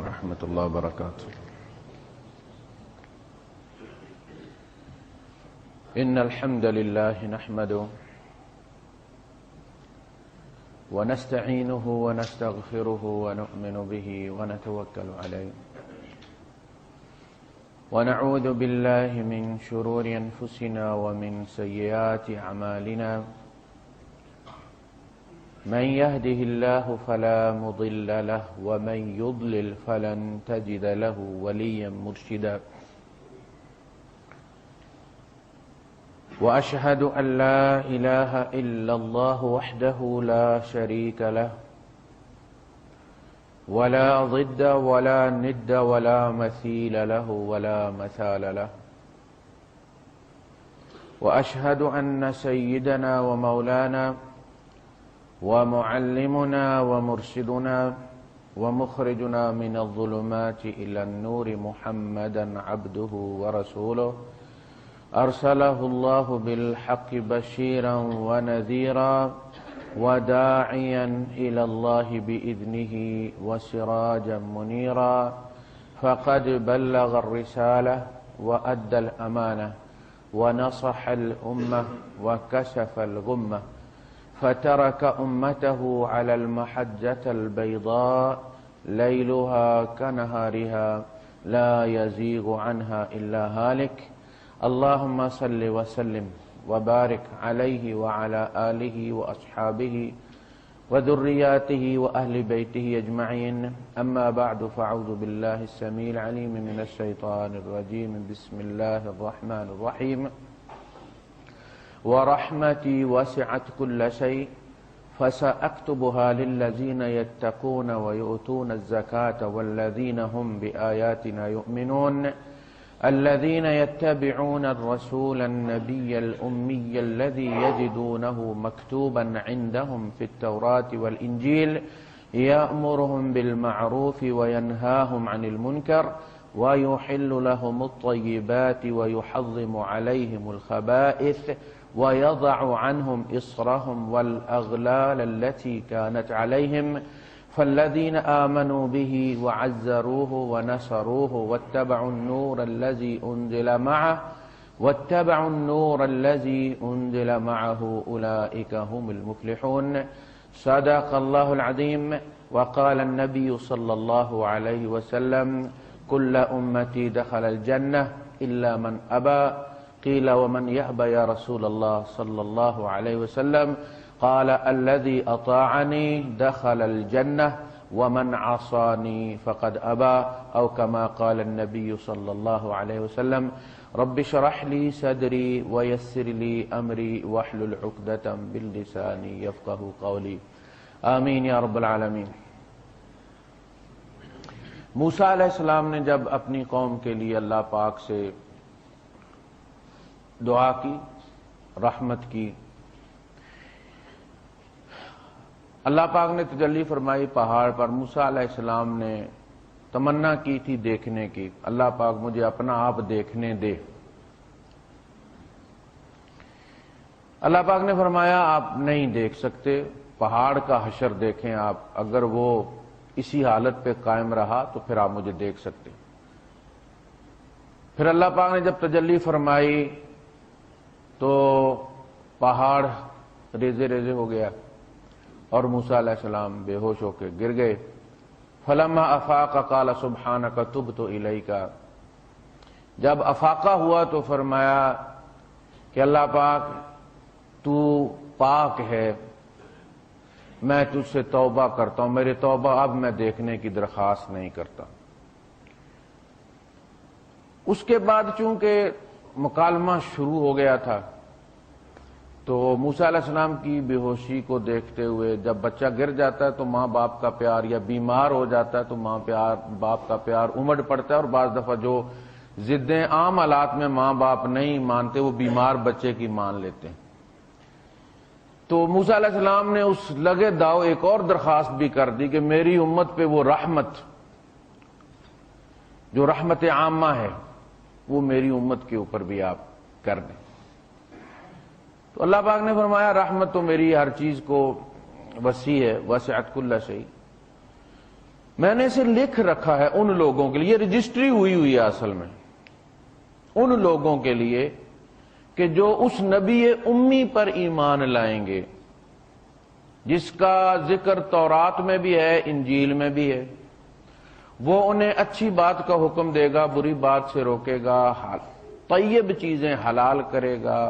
ورحمۃ اللہ وبرکاتہ. ان الحمد للہ نحمده ونستعینه ونستغفره ونؤمن به ونتوکل علیہ ونعوذ باللہ من شرور انفسنا ومن سیئات اعمالنا من يهده الله فلا مضل له ومن يضلل فلن تجد له وليا مرشدا وأشهد أن لا إله إلا الله وحده لا شريك له ولا ضد ولا ند ولا مثيل له ولا مثال له وأشهد أن سيدنا ومولانا ومعلمنا ومرشدنا ومخرجنا من الظلمات إلى النور محمدا عبده ورسوله أرسله الله بالحق بشيرا ونذيرا وداعيا إلى الله بإذنه وسراجا منيرا فقد بلغ الرسالة وأدى الأمانة ونصح الأمة وكشف الغمة فترك أمته على المحجة البيضاء ليلها كنهارها لا يزيغ عنها إلا هالك اللهم صل وسلم وبارك عليه وعلى آله وأصحابه وذرياته وأهل بيته أجمعين أما بعد فأعوذ بالله السميع العليم من الشيطان الرجيم بسم الله الرحمن الرحيم ورحمتي وسعت كل شيء فسأكتبها للذين يتقون ويؤتون الزكاة والذين هم بآياتنا يؤمنون الذين يتبعون الرسول النبي الأمي الذي يجدونه مكتوبا عندهم في التوراة والإنجيل يأمرهم بالمعروف وينهاهم عن المنكر ويحل لهم الطيبات ويحظم عليهم الخبائث ويضع عنهم إصرهم والأغلال التي كانت عليهم فالذين آمنوا به وعزروه ونصروه واتبعوا النور الذي أنزل معه أولئك هم المفلحون صدق الله العظيم وقال النبي صلى الله عليه وسلم كل أمتي دخل الجنة إلا من أبى قيل ومن يأبى يا رسول الله صلى الله عليه وسلم قال الذي أطاعني دخل الجنة ومن عصاني فقد أبى أو كما قال النبي صلى الله عليه وسلم رب اشرح لي صدري ويسر لي أمري واحلل عقدة من لساني يفقهوا قولي آمین یا رب العالمین. موسیٰ علیہ السلام نے جب اپنی قوم کے لیے اللہ پاک سے دعا کی، رحمت کی، اللہ پاک نے تجلی فرمائی پہاڑ پر. موسیٰ علیہ السلام نے تمنا کی تھی دیکھنے کی، اللہ پاک مجھے اپنا آپ دیکھنے دے. اللہ پاک نے فرمایا آپ نہیں دیکھ سکتے، پہاڑ کا حشر دیکھیں آپ، اگر وہ اسی حالت پہ قائم رہا تو پھر آپ مجھے دیکھ سکتے. پھر اللہ پاک نے جب تجلی فرمائی تو پہاڑ ریزے ریزے ہو گیا اور موسیٰ علیہ السلام بے ہوش ہو کے گر گئے. فلما افاق قال سبحانک تبت الیک. جب افاقہ ہوا تو فرمایا کہ اللہ پاک تو پاک ہے، میں تجھ سے توبہ کرتا ہوں، میری توبہ اب میں دیکھنے کی درخواست نہیں کرتا. اس کے بعد چونکہ مکالمہ شروع ہو گیا تھا تو موسیٰ علیہ السلام کی بے ہوشی کو دیکھتے ہوئے، جب بچہ گر جاتا ہے تو ماں باپ کا پیار، یا بیمار ہو جاتا ہے تو ماں باپ کا پیار امڑ پڑتا ہے، اور بعض دفعہ جو ضدیں عام حالات میں ماں باپ نہیں مانتے وہ بیمار بچے کی مان لیتے ہیں. تو موسیٰ علیہ السلام نے اس لگے داؤ ایک اور درخواست بھی کر دی کہ میری امت پہ وہ رحمت جو رحمت عامہ ہے وہ میری امت کے اوپر بھی آپ کر دیں. تو اللہ پاک نے فرمایا رحمت تو میری ہر چیز کو وسیع ہے، وسعت کل شیء. میں نے اسے لکھ رکھا ہے ان لوگوں کے لیے، رجسٹری ہوئی ہے اصل میں ان لوگوں کے لیے کہ جو اس نبی امی پر ایمان لائیں گے جس کا ذکر تورات میں بھی ہے، انجیل میں بھی ہے۔ وہ انہیں اچھی بات کا حکم دے گا، بری بات سے روکے گا، طیب چیزیں حلال کرے گا،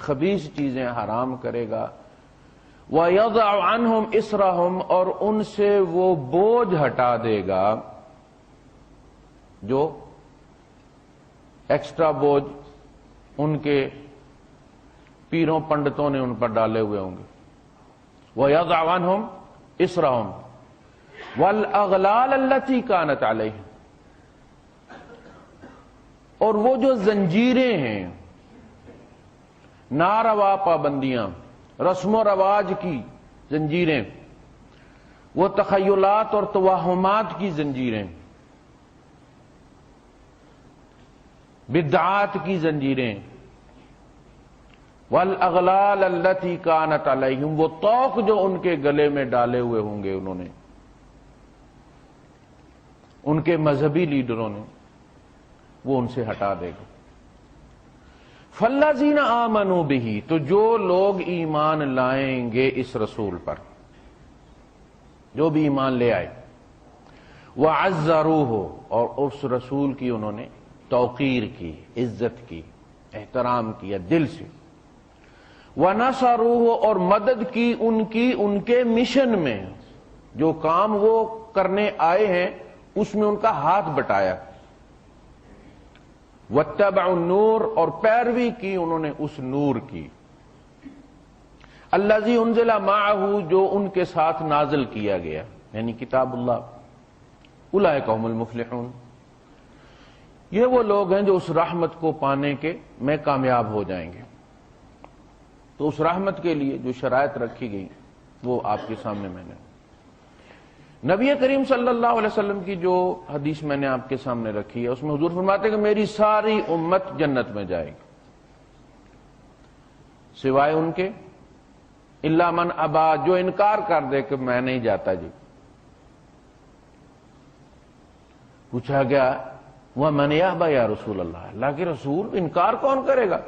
خبیث چیزیں حرام کرے گا۔ وَيَضَعُ عَنْهُمْ إِسْرَهُمْ، اور ان سے وہ بوجھ ہٹا دے گا جو ایکسٹرا بوجھ ان کے پیروں پنڈتوں نے ان پر ڈالے ہوئے ہوں گے۔ وَيَضَعُ عَنْهُمْ إِسْرَهُمْ وَالْأَغْلَالَ الَّتِي كَانَتْ عَلَيْهِمْ، اور وہ جو زنجیریں ہیں، ناروا پابندیاں، رسم و رواج کی زنجیریں، وہ تخیلات اور توہمات کی زنجیریں، بدعات کی زنجیریں، والاغلال التي كانت عليهم، وہ طوق جو ان کے گلے میں ڈالے ہوئے ہوں گے انہوں نے، ان کے مذہبی لیڈروں نے، وہ ان سے ہٹا دے گا۔ فالذین آمنوا بہ، تو جو لوگ ایمان لائیں گے اس رسول پر، جو بھی ایمان لے آئے، وعزروہ، اور اس رسول کی انہوں نے توقیر کی، عزت کی، احترام کیا دل سے، ونصروہ، اور مدد کی ان کے مشن میں، جو کام وہ کرنے آئے ہیں اس میں ان کا ہاتھ بٹایا، واتبعوا النور، اور پیروی کی انہوں نے اس نور کی، الذی انزل معہ، جو ان کے ساتھ نازل کیا گیا، یعنی کتاب اللہ، اولئک هم المفلحون، یہ وہ لوگ ہیں جو اس رحمت کو پانے کے میں کامیاب ہو جائیں گے۔ تو اس رحمت کے لیے جو شرائط رکھی گئی وہ آپ کے سامنے میں نے، نبی کریم صلی اللہ علیہ وسلم کی جو حدیث میں نے آپ کے سامنے رکھی ہے اس میں حضور فرماتے ہیں کہ میری ساری امت جنت میں جائے گی سوائے ان کے، الا من ابا، جو انکار کر دے کہ میں نہیں جاتا جی۔ پوچھا گیا وَمَنْ يَأْبَى یا رسول اللہ، اللہ کے رسول انکار کون کرے گا؟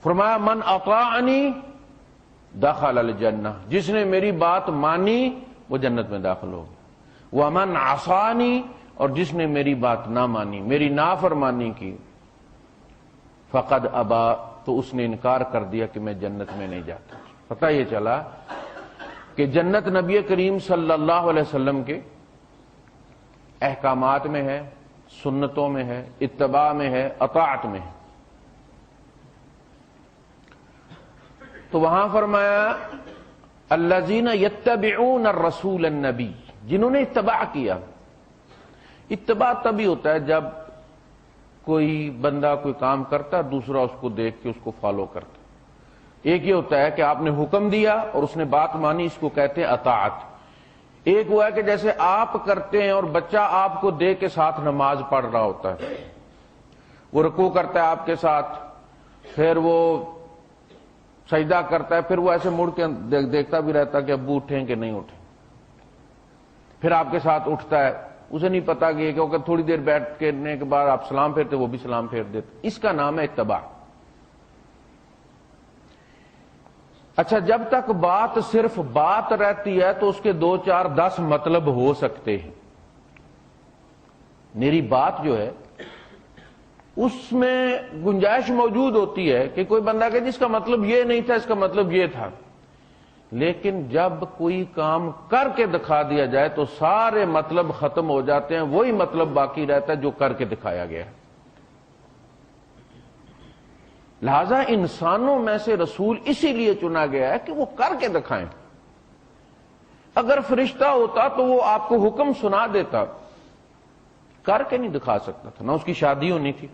فرمایا من اطاعنی دخل الجنہ، جس نے میری بات مانی وہ جنت میں داخل ہوگا، ومن عصانی، اور جس نے میری بات نہ مانی، میری نافرمانی کی، فقد ابا، تو اس نے انکار کر دیا کہ میں جنت میں نہیں جاتا۔ پتہ یہ چلا کہ جنت نبی کریم صلی اللہ علیہ وسلم کے احکامات میں ہے، سنتوں میں ہے، اتباع میں ہے، اطاعت میں ہے۔ تو وہاں فرمایا الذین یتبعون الرسول النبی، جنہوں نے اتباع کیا۔ اتباع تبھی ہوتا ہے جب کوئی بندہ کوئی کام کرتا ہے، دوسرا اس کو دیکھ کے اس کو فالو کرتا ہے۔ ایک یہ ہوتا ہے کہ آپ نے حکم دیا اور اس نے بات مانی، اس کو کہتے ہیں اطاعت۔ ایک ہوا ہے کہ جیسے آپ کرتے ہیں اور بچہ آپ کو دیکھ کے ساتھ نماز پڑھ رہا ہوتا ہے، وہ رکوع کرتا ہے آپ کے ساتھ، پھر وہ سجدہ کرتا ہے، پھر وہ ایسے مڑ کے دیکھتا بھی رہتا کہ ابو اٹھیں کہ نہیں اٹھیں، پھر آپ کے ساتھ اٹھتا ہے، اسے نہیں پتا کہ کیونکہ تھوڑی دیر بیٹھنے کے بعد آپ سلام پھیرتے وہ بھی سلام پھیر دیتے۔ اس کا نام ہے اتباع۔ اچھا، جب تک بات صرف بات رہتی ہے تو اس کے 2 4 10 مطلب ہو سکتے ہیں۔ میری بات جو ہے اس میں گنجائش موجود ہوتی ہے کہ کوئی بندہ کہ جس کا مطلب یہ نہیں تھا، اس کا مطلب یہ تھا، لیکن جب کوئی کام کر کے دکھا دیا جائے تو سارے مطلب ختم ہو جاتے ہیں، وہی مطلب باقی رہتا ہے جو کر کے دکھایا گیا ہے۔ لہذا انسانوں میں سے رسول اسی لیے چنا گیا ہے کہ وہ کر کے دکھائیں۔ اگر فرشتہ ہوتا تو وہ آپ کو حکم سنا دیتا، کر کے نہیں دکھا سکتا تھا۔ نہ اس کی شادی ہونی تھی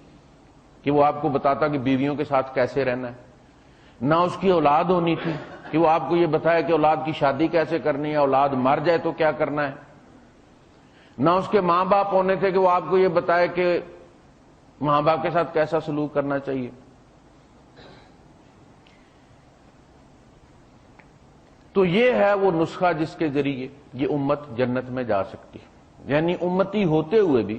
کہ وہ آپ کو بتاتا کہ بیویوں کے ساتھ کیسے رہنا ہے، نہ اس کی اولاد ہونی تھی کہ وہ آپ کو یہ بتایا کہ اولاد کی شادی کیسے کرنی ہے، اولاد مر جائے تو کیا کرنا ہے، نہ اس کے ماں باپ ہونے تھے کہ وہ آپ کو یہ بتائے کہ ماں باپ کے ساتھ کیسا سلوک کرنا چاہیے۔ تو یہ ہے وہ نسخہ جس کے ذریعے یہ امت جنت میں جا سکتی ہے. یعنی امتی ہوتے ہوئے بھی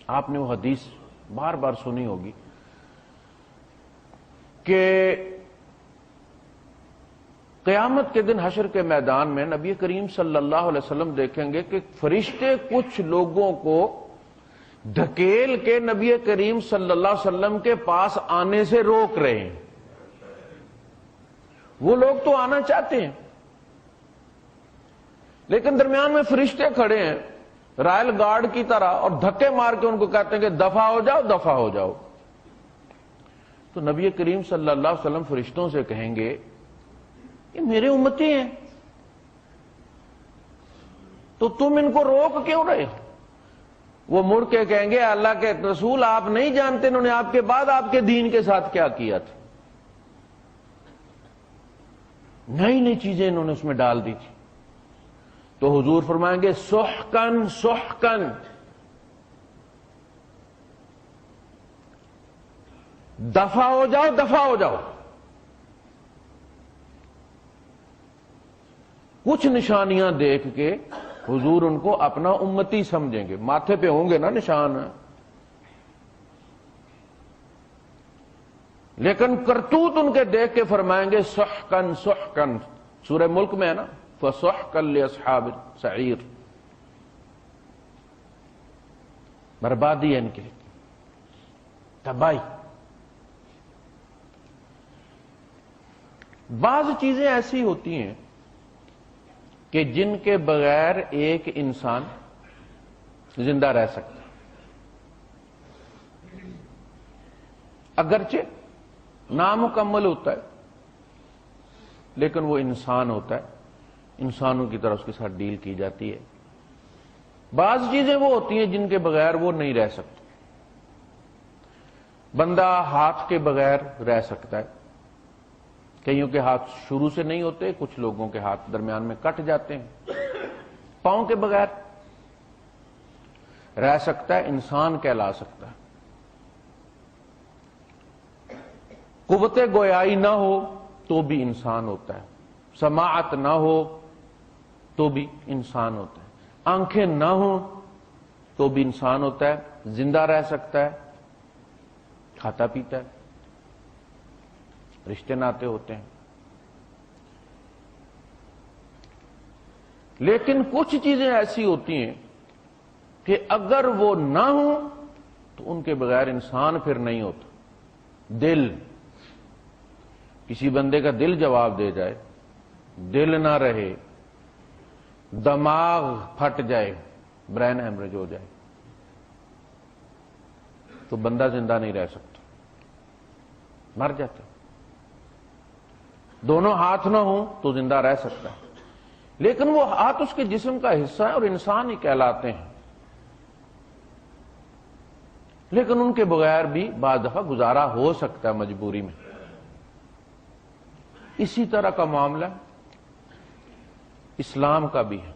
آپ نے وہ حدیث بار بار سنی ہوگی کہ قیامت کے دن حشر کے میدان میں نبی کریم صلی اللہ علیہ وسلم دیکھیں گے کہ فرشتے کچھ لوگوں کو دھکیل کے نبی کریم صلی اللہ علیہ وسلم کے پاس آنے سے روک رہے ہیں. وہ لوگ تو آنا چاہتے ہیں لیکن درمیان میں فرشتے کھڑے ہیں رائل گارڈ کی طرح اور دھکے مار کے ان کو کہتے ہیں کہ دفع ہو جاؤ دفع ہو جاؤ. تو نبی کریم صلی اللہ علیہ وسلم فرشتوں سے کہیں گے یہ میرے امتی ہیں تو تم ان کو روک کیوں رہے ہو؟ وہ مڑ کے کہیں گے اللہ کے رسول آپ نہیں جانتے انہوں نے آپ کے بعد آپ کے دین کے ساتھ کیا کیا تھا. نئی نئی چیزیں انہوں نے اس میں ڈال دی تھی. تو حضور فرمائیں گے سحقن سحقن، دفع ہو جاؤ دفع ہو جاؤ. کچھ نشانیاں دیکھ کے حضور ان کو اپنا امتی سمجھیں گے. ماتھے پہ ہوں گے نا نشان، لیکن کرتوت ان کے دیکھ کے فرمائیں گے سحقن سحقن. سورہ ملک میں ہے نا فسحقا لاصحاب السعیر، بربادی ہے ان کے لیے، تباہی. بعض چیزیں ایسی ہوتی ہیں کہ جن کے بغیر ایک انسان زندہ رہ سکتا ہے. اگرچہ نامکمل ہوتا ہے لیکن وہ انسان ہوتا ہے، انسانوں کی طرح اس کے ساتھ ڈیل کی جاتی ہے. بعض چیزیں وہ ہوتی ہیں جن کے بغیر وہ نہیں رہ سکتے. بندہ ہاتھ کے بغیر رہ سکتا ہے، کئیوں کے ہاتھ شروع سے نہیں ہوتے، کچھ لوگوں کے ہاتھ درمیان میں کٹ جاتے ہیں. پاؤں کے بغیر رہ سکتا ہے، انسان کہلا سکتا ہے. قوت گویائی نہ ہو تو بھی انسان ہوتا ہے، سماعت نہ ہو تو بھی انسان ہوتا ہے، آنکھیں نہ ہوں تو بھی انسان ہوتا ہے، زندہ رہ سکتا ہے، کھاتا پیتا ہے، رشتے ناتے ہوتے ہیں. لیکن کچھ چیزیں ایسی ہوتی ہیں کہ اگر وہ نہ ہوں تو ان کے بغیر انسان پھر نہیں ہوتا. دل، کسی بندے کا دل جواب دے جائے، دل نہ رہے، دماغ پھٹ جائے، برین ہیمریج ہو جائے تو بندہ زندہ نہیں رہ سکتا، مر جاتا. دونوں ہاتھ نہ ہوں تو زندہ رہ سکتا ہے لیکن وہ ہاتھ اس کے جسم کا حصہ ہے اور انسان ہی کہلاتے ہیں. لیکن ان کے بغیر بھی بعض دفعہ گزارا ہو سکتا ہے مجبوری میں. اسی طرح کا معاملہ اسلام کا بھی ہے.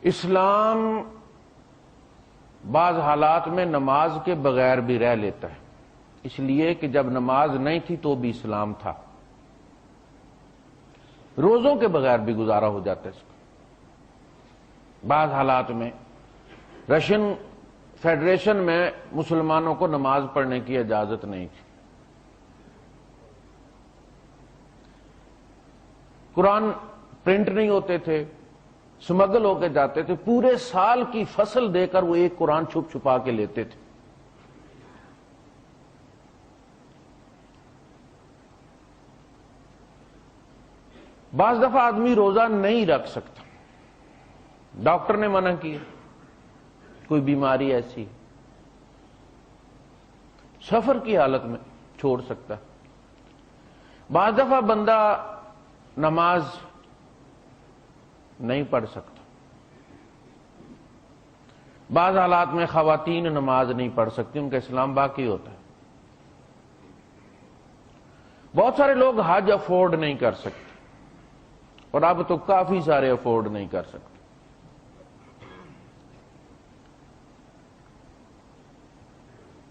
اسلام بعض حالات میں نماز کے بغیر بھی رہ لیتا ہے، اس لیے کہ جب نماز نہیں تھی تو بھی اسلام تھا. روزوں کے بغیر بھی گزارا ہو جاتا ہے اس کو. بعض حالات میں رشین فیڈریشن میں مسلمانوں کو نماز پڑھنے کی اجازت نہیں تھی. قرآن پرنٹ نہیں ہوتے تھے، سمگل ہو کے جاتے تھے. پورے سال کی فصل دے کر وہ ایک قرآن چھپ چھپا کے لیتے تھے. بعض دفعہ آدمی روزہ نہیں رکھ سکتا، ڈاکٹر نے منع کیا، کوئی بیماری ایسی، سفر کی حالت میں چھوڑ سکتا. بعض دفعہ بندہ نماز نہیں پڑھ سکتا. بعض حالات میں خواتین نماز نہیں پڑھ سکتی، ان کا اسلام باقی ہوتا ہے. بہت سارے لوگ حج افورڈ نہیں کر سکتے اور اب تو کافی سارے افورڈ نہیں کر سکتے.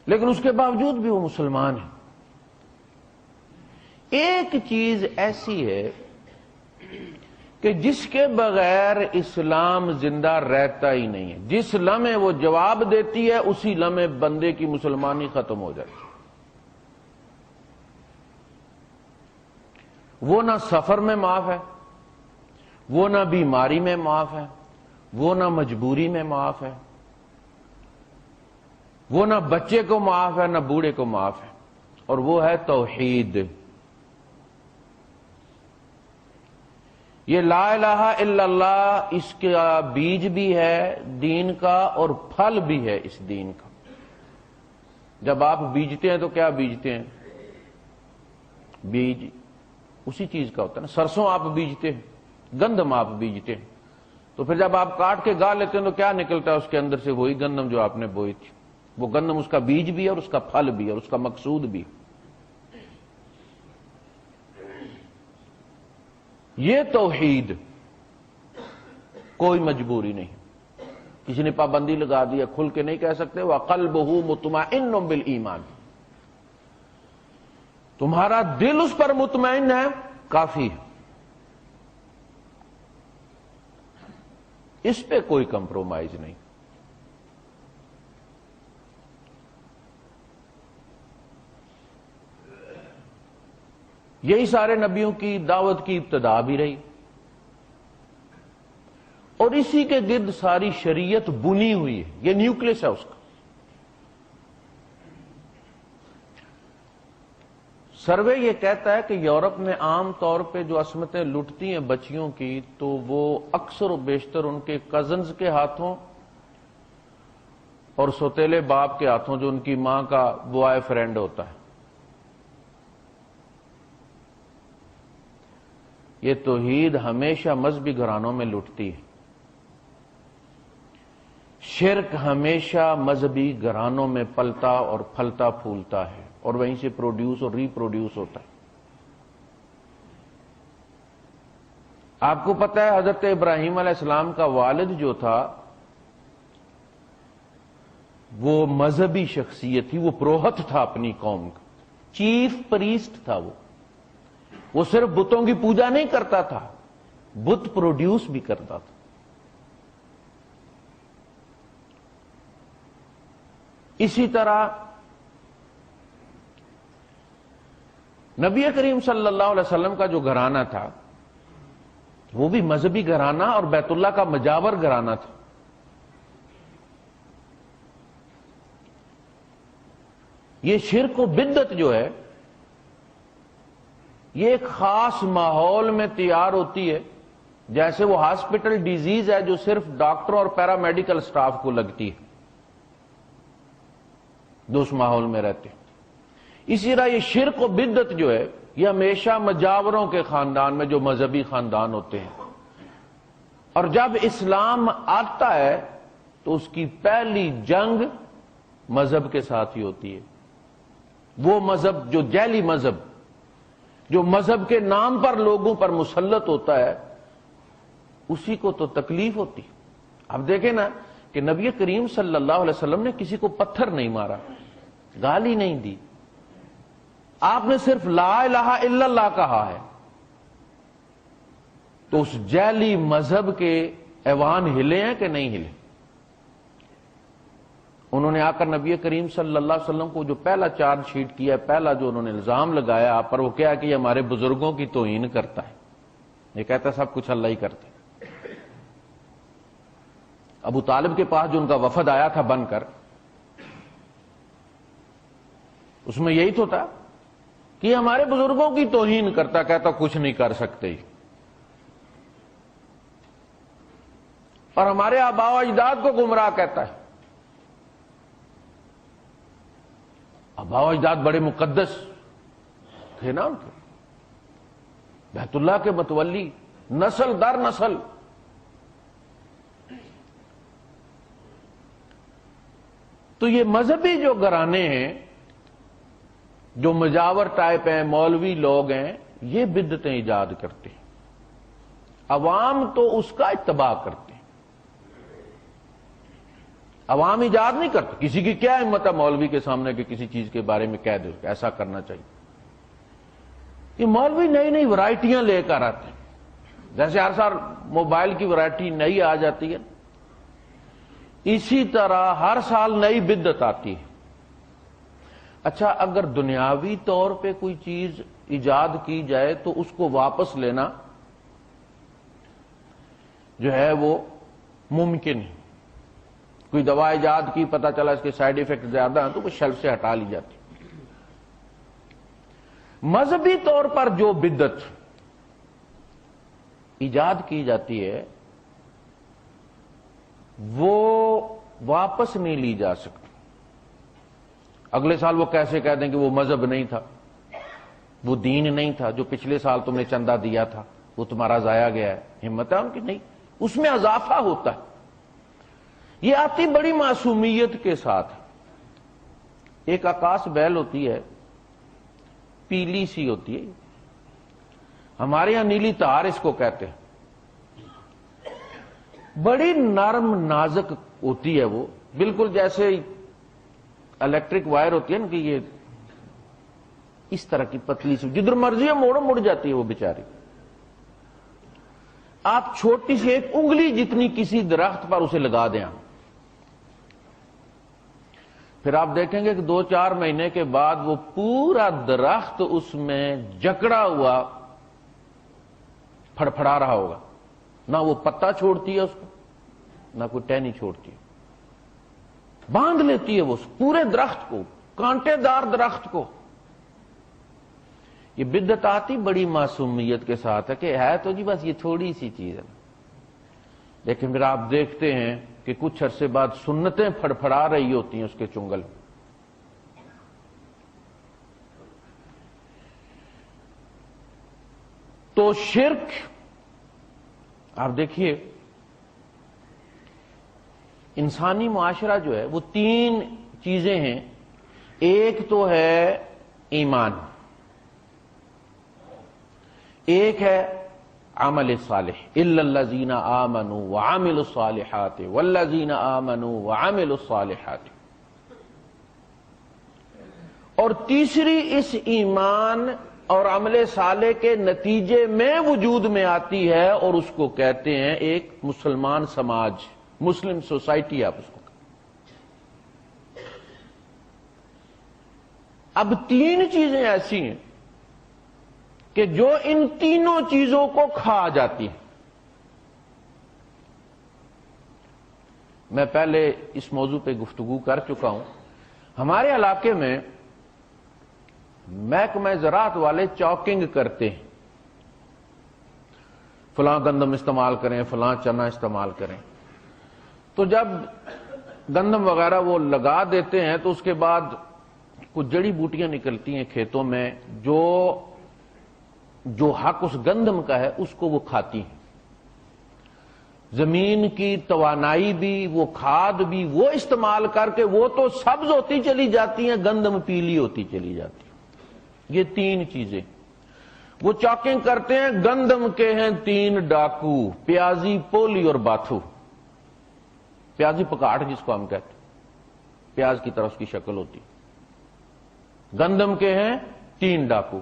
لیکن اس کے باوجود بھی وہ مسلمان ہیں. ایک چیز ایسی ہے کہ جس کے بغیر اسلام زندہ رہتا ہی نہیں ہے. جس لمحے وہ جواب دیتی ہے اسی لمحے بندے کی مسلمانی ختم ہو جاتی ہے. وہ نہ سفر میں معاف ہے، وہ نہ بیماری میں معاف ہے، وہ نہ مجبوری میں معاف ہے، وہ نہ بچے کو معاف ہے نہ بوڑھے کو معاف ہے، اور وہ ہے توحید. یہ لا الہ الا اللہ اس کا بیج بھی ہے دین کا اور پھل بھی ہے اس دین کا. جب آپ بیجتے ہیں تو کیا بیجتے ہیں؟ بیج اسی چیز کا ہوتا ہے نا. سرسوں آپ بیجتے ہیں، گندم آپ بیجتے ہیں، تو پھر جب آپ کاٹ کے گا لیتے ہیں تو کیا نکلتا ہے اس کے اندر سے؟ وہی گندم جو آپ نے بوئی تھی. وہ گندم اس کا بیج بھی ہے اور اس کا پھل بھی ہے اور اس کا مقصود بھی. یہ توحید، کوئی مجبوری نہیں. کسی نے پابندی لگا دی ہے، کھل کے نہیں کہہ سکتے وَقَلْبُهُ مُطْمَئِنٌ بِالْإِيمَانِ. تمہارا دل اس پر مطمئن ہے، کافی ہے. اس پہ کوئی کمپرومائز نہیں. یہی سارے نبیوں کی دعوت کی ابتدا بھی رہی اور اسی کے گرد ساری شریعت بنی ہوئی ہے. یہ نیوکلس ہے اس کا. سروے یہ کہتا ہے کہ یورپ میں عام طور پہ جو عصمتیں لٹتی ہیں بچیوں کی تو وہ اکثر و بیشتر ان کے کزنز کے ہاتھوں اور سوتیلے باپ کے ہاتھوں جو ان کی ماں کا بوائے فرینڈ ہوتا ہے. یہ توحید ہمیشہ مذہبی گھرانوں میں لٹتی ہے. شرک ہمیشہ مذہبی گھرانوں میں پلتا اور پھلتا پھولتا ہے اور وہیں سے پروڈیوس اور ری پروڈیوس ہوتا ہے. آپ کو پتہ ہے حضرت ابراہیم علیہ السلام کا والد جو تھا وہ مذہبی شخصیت تھی. وہ پروہت تھا اپنی قوم کا، چیف پریسٹ تھا. وہ صرف بتوں کی پوجا نہیں کرتا تھا، بت پروڈیوس بھی کرتا تھا. اسی طرح نبی کریم صلی اللہ علیہ وسلم کا جو گھرانہ تھا وہ بھی مذہبی گھرانہ اور بیت اللہ کا مجاور گھرانہ تھا. یہ شرک و بدعت جو ہے یہ ایک خاص ماحول میں تیار ہوتی ہے، جیسے وہ ہاسپٹل ڈیزیز ہے جو صرف ڈاکٹروں اور پیرامیڈیکل سٹاف کو لگتی ہے، جو اس ماحول میں رہتے ہیں. اسی طرح یہ شرک و بدعت جو ہے یہ ہمیشہ مجاوروں کے خاندان میں جو مذہبی خاندان ہوتے ہیں، اور جب اسلام آتا ہے تو اس کی پہلی جنگ مذہب کے ساتھ ہی ہوتی ہے. وہ مذہب جو جعلی مذہب، جو مذہب کے نام پر لوگوں پر مسلط ہوتا ہے، اسی کو تو تکلیف ہوتی. اب دیکھیں نا کہ نبی کریم صلی اللہ علیہ وسلم نے کسی کو پتھر نہیں مارا، گالی نہیں دی. آپ نے صرف لا الہ الا اللہ کہا ہے تو اس جعلی مذہب کے ایوان ہلے ہیں کہ نہیں ہلے؟ انہوں نے آ کر نبی کریم صلی اللہ علیہ وسلم کو جو پہلا چارج شیٹ کیا، پہلا جو انہوں نے الزام لگایا آپ پر، وہ کیا کہ یہ ہمارے بزرگوں کی توہین کرتا ہے. یہ کہتا ہے سب کچھ اللہ ہی کرتا ہے. ابو طالب کے پاس جو ان کا وفد آیا تھا بن کر، اس میں یہی تو تھا کہ ہمارے بزرگوں کی توہین کرتا. کہتا کچھ نہیں کر سکتے اور ہمارے آباء و اجداد کو گمراہ کہتا ہے. آباء و اجداد بڑے مقدس تھے نا ان کے، بیت اللہ کے متولی، نسل در نسل. تو یہ مذہبی جو گھرانے ہیں، جو مجاور ٹائپ ہیں، مولوی لوگ ہیں، یہ بدعتیں ایجاد کرتے ہیں. عوام تو اس کا اتباع کرتے ہیں. عوام ایجاد نہیں کرتے. کسی کی کیا ہمت ہے مولوی کے سامنے کہ کسی چیز کے بارے میں کہہ دے ایسا کرنا چاہیے. یہ مولوی نئی نئی ورائٹیاں لے کر آتے ہیں، جیسے ہر سال موبائل کی ورائٹی نئی آ جاتی ہے، اسی طرح ہر سال نئی بدعت آتی ہے۔ اچھا، اگر دنیاوی طور پہ کوئی چیز ایجاد کی جائے تو اس کو واپس لینا جو ہے وہ ممکن ہے۔ کوئی دوا ایجاد کی، پتہ چلا اس کے سائیڈ ایفیکٹ زیادہ ہیں تو وہ شیلف سے ہٹا لی جاتی۔ مذہبی طور پر جو بدعت ایجاد کی جاتی ہے وہ واپس نہیں لی جا سکتی۔ اگلے سال وہ کیسے کہہ دیں کہ وہ مذہب نہیں تھا، وہ دین نہیں تھا، جو پچھلے سال تم نے چندہ دیا تھا وہ تمہارا ضائع گیا ہے۔ ہمت ہے ان کی؟ نہیں، اس میں اضافہ ہوتا ہے۔ یہ آتی بڑی معصومیت کے ساتھ۔ ایک آکاش بیل ہوتی ہے، پیلی سی ہوتی ہے، ہمارے یہاں نیلی تار اس کو کہتے ہیں، بڑی نرم نازک ہوتی ہے وہ، بالکل جیسے الیکٹرک وائر ہوتی ہے نا، کہ یہ اس طرح کی پتلی سی، جدھر مرضی ہے موڑ مڑ جاتی ہے وہ بیچاری۔ آپ چھوٹی سی ایک انگلی جتنی کسی درخت پر اسے لگا دیں، پھر آپ دیکھیں گے کہ 2-4 مہینے کے بعد وہ پورا درخت اس میں جکڑا ہوا پھڑپھڑا رہا ہوگا، نہ وہ پتا چھوڑتی ہے اس کو، نہ کوئی ٹہنی چھوڑتی ہے، باندھ لیتی ہے وہ پورے درخت کو، کانٹے دار درخت کو۔ یہ بدعت آتی بڑی معصومیت کے ساتھ ہے کہ ہے تو جی بس یہ تھوڑی سی چیز ہے، لیکن پھر آپ دیکھتے ہیں کہ کچھ عرصے بعد سنتیں پھڑپھڑا رہی ہوتی ہیں اس کے چنگل۔ تو شرک، آپ دیکھیے انسانی معاشرہ جو ہے وہ 3 چیزیں ہیں۔ ایک تو ہے ایمان، ایک ہے عمل صالح، الا الذین آمنوا وعملوا الصالحات والذین آمنوا وعملوا الصالحات، اور تیسری اس ایمان اور عمل صالح کے نتیجے میں وجود میں آتی ہے، اور اس کو کہتے ہیں ایک مسلمان سماج، مسلم سوسائٹی آپ اس کو۔ اب 3 چیزیں ایسی ہیں کہ جو ان تینوں چیزوں کو کھا جاتی ہیں۔ میں پہلے اس موضوع پہ گفتگو کر چکا ہوں۔ ہمارے علاقے میں محکمہ زراعت والے چاکنگ کرتے ہیں، فلاں گندم استعمال کریں، فلاں چنا استعمال کریں۔ تو جب گندم وغیرہ وہ لگا دیتے ہیں تو اس کے بعد کچھ جڑی بوٹیاں نکلتی ہیں کھیتوں میں، جو حق اس گندم کا ہے اس کو وہ کھاتی ہیں۔ زمین کی توانائی بھی، وہ کھاد بھی وہ استعمال کر کے وہ تو سبز ہوتی چلی جاتی ہیں، گندم پیلی ہوتی چلی جاتی ہے۔ یہ 3 چیزیں وہ چاکنگ کرتے ہیں۔ گندم کے ہیں 3 ڈاکو، پیازی، پولی اور باتھو۔ پیازی پکاٹ جس کو ہم کہتے ہیں، پیاز کی طرح اس کی شکل ہوتی۔ گندم کے ہیں 3 ڈاکو،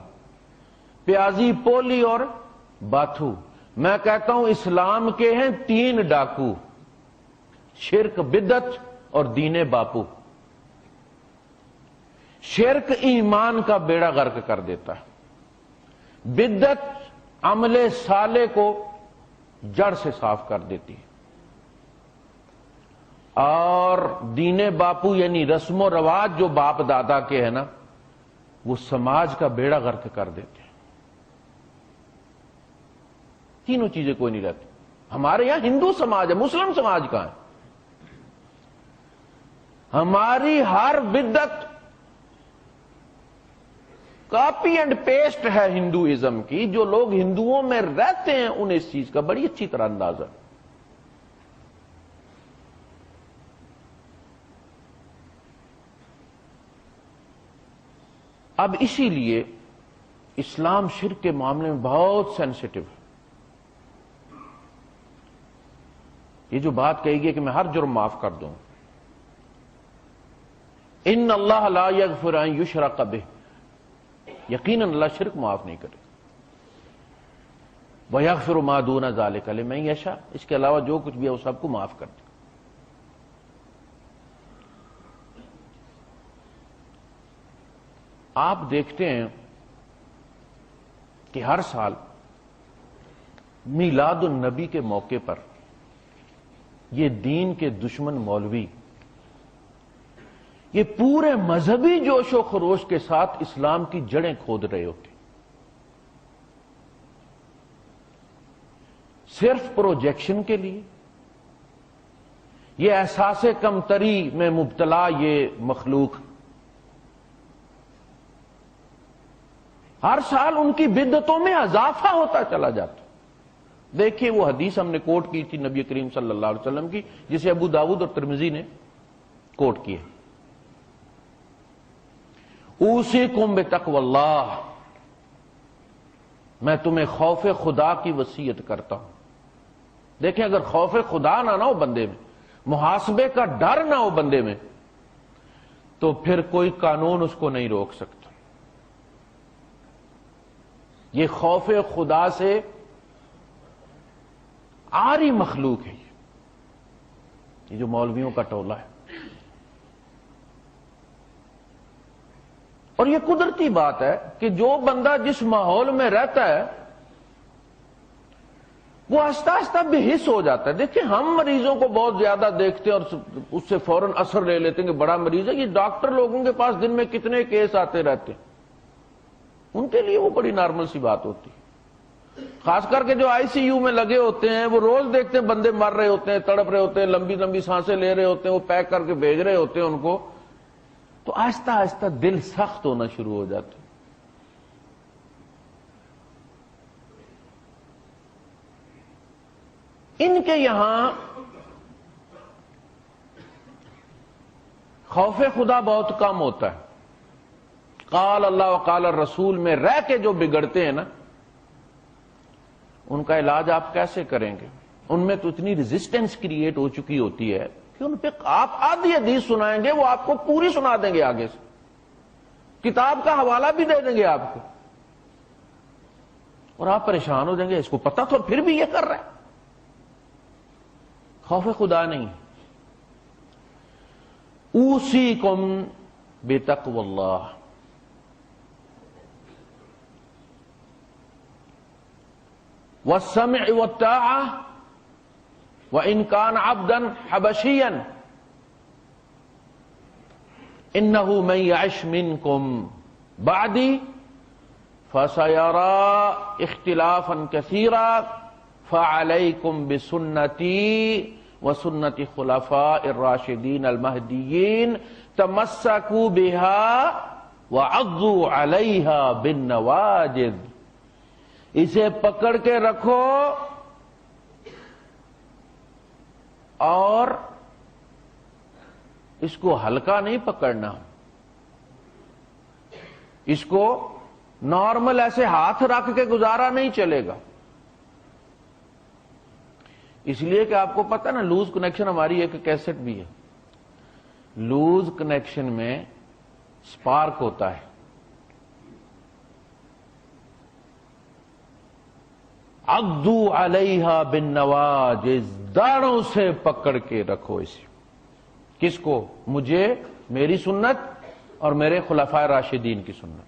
پیازی، پولی اور باتھو۔ میں کہتا ہوں اسلام کے ہیں 3 ڈاکو، شرک، بدعت اور دین باپو۔ شرک ایمان کا بیڑا غرق کر دیتا ہے، بدعت عمل صالح کو جڑ سے صاف کر دیتی ہے، اور دین باپو یعنی رسم و رواج جو باپ دادا کے ہیں نا، وہ سماج کا بیڑا غرق کر دیتے ہیں۔ تینوں چیزیں کوئی نہیں رہتی۔ ہمارے یہاں ہندو سماج ہے، مسلم سماج کہاں ہے؟ ہماری ہر بدعت کاپی اینڈ پیسٹ ہے ہندوازم کی۔ جو لوگ ہندوؤں میں رہتے ہیں انہیں اس چیز کا بڑی اچھی طرح اندازہ ہے۔ اب اسی لیے اسلام شرک کے معاملے میں بہت سینسٹیو ہے۔ یہ جو بات کہی گئی کہ میں ہر جرم معاف کر دوں، ان اللہ لا یغفر ان یشرک بہ، یقیناً اللہ شرک معاف نہیں کرے۔ وَيَغْفِرُ مَا دُونَ ذَلِكَ لِمَن يَشَاءُ، اس کے علاوہ جو کچھ بھی ہے وہ سب کو معاف کر دے۔ آپ دیکھتے ہیں کہ ہر سال میلاد النبی کے موقع پر یہ دین کے دشمن مولوی یہ پورے مذہبی جوش و خروش کے ساتھ اسلام کی جڑیں کھود رہے ہوتے، صرف پروجیکشن کے لیے، یہ احساس کمتری میں مبتلا یہ مخلوق ہر سال ان کی بدعتوں میں اضافہ ہوتا چلا جاتا۔ دیکھیے وہ حدیث ہم نے کوٹ کی تھی نبی کریم صلی اللہ علیہ وسلم کی، جسے ابو داؤد اور ترمذی نے کوٹ کی ہے، اوصیکم بتقوی اللہ، میں تمہیں خوف خدا کی وصیت کرتا ہوں۔ دیکھیں اگر خوف خدا نہ ہو بندے میں، محاسبے کا ڈر نہ ہو بندے میں، تو پھر کوئی قانون اس کو نہیں روک سکتا۔ یہ خوف خدا سے عاری مخلوق ہے، یہ جو مولویوں کا ٹولہ ہے۔ اور یہ قدرتی بات ہے کہ جو بندہ جس ماحول میں رہتا ہے وہ آہستہ آہستہ بے حس ہو جاتا ہے۔ دیکھیں ہم مریضوں کو بہت زیادہ دیکھتے ہیں اور اس سے فوراً اثر لے لیتے ہیں کہ بڑا مریض ہے، یہ ڈاکٹر لوگوں کے پاس دن میں کتنے کیس آتے رہتے ہیں، ان کے لیے وہ بڑی نارمل سی بات ہوتی ہے۔ خاص کر کے جو آئی سی یو میں لگے ہوتے ہیں وہ روز دیکھتے ہیں بندے مر رہے ہوتے ہیں، تڑپ رہے ہوتے ہیں، لمبی لمبی سانسیں لے رہے ہوتے ہیں، وہ پیک کر کے بھیج رہے ہوتے ہیں ان کو، تو آہستہ آہستہ دل سخت ہونا شروع ہو جاتا ہے۔ ان کے یہاں خوف خدا بہت کم ہوتا ہے۔ قال اللہ وقال الرسول میں رہ کے جو بگڑتے ہیں نا، ان کا علاج آپ کیسے کریں گے؟ ان میں تو اتنی ریزسٹنس کریٹ ہو چکی ہوتی ہے کہ ان پہ آپ آدھی حدیث سنائیں گے وہ آپ کو پوری سنا دیں گے، آگے سے کتاب کا حوالہ بھی دے دیں گے آپ کو، اور آپ پریشان ہو جائیں گے، اس کو پتہ تو پھر بھی یہ کر رہا ہے۔ خوف خدا نہیں۔ اوصیکم بتقوی اللہ، والسمع والطاعة وإن كان عبدا حبشيا إنه من يعش منكم بعدي فسيرى اختلافا كثيرا فعليكم بسنتي وسنة خلفاء الراشدين المهديين تمسكوا بها وعضوا عليها بالنواجذ، اسے پکڑ کے رکھو اور اس کو ہلکا نہیں پکڑنا، اس کو نارمل ایسے ہاتھ رکھ کے گزارا نہیں چلے گا۔ اس لیے کہ آپ کو پتہ نا لوز کنیکشن ہماری ایک کیسٹ بھی ہے، لوز کنیکشن میں سپارک ہوتا ہے، عضو علیہا بالنواجذ، داڑوں سے پکڑ کے رکھو اسے۔ کس کو؟ مجھے، میری سنت اور میرے خلفائے راشدین کی سنت۔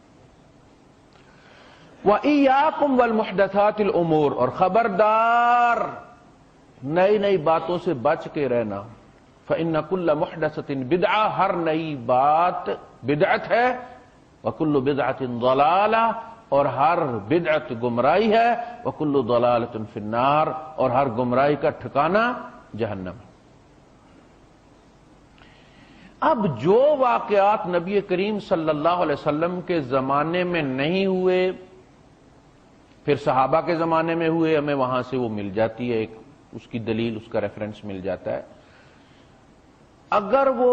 وَإِيَّاكُمْ وَالْمُحْدَثَاتِ الْأُمُورِ، اور خبردار نئی نئی باتوں سے بچ کے رہنا۔ فَإِنَّ كُلَّ مُحْدَثَةٍ بِدْعَةٍ، ہر نئی بات بدعت ہے، وَكُلُّ بِدْعَةٍ ضَلَالَةٍ، اور ہر بدعت گمراہی ہے، وَكُلُّ ضَلَالَةٍ فِي النَّارِ، اور ہر گمراہی کا ٹھکانہ جہنم ہے۔ اب جو واقعات نبی کریم صلی اللہ علیہ وسلم کے زمانے میں نہیں ہوئے، پھر صحابہ کے زمانے میں ہوئے، ہمیں وہاں سے وہ مل جاتی ہے، ایک اس کی دلیل، اس کا ریفرنس مل جاتا ہے۔ اگر وہ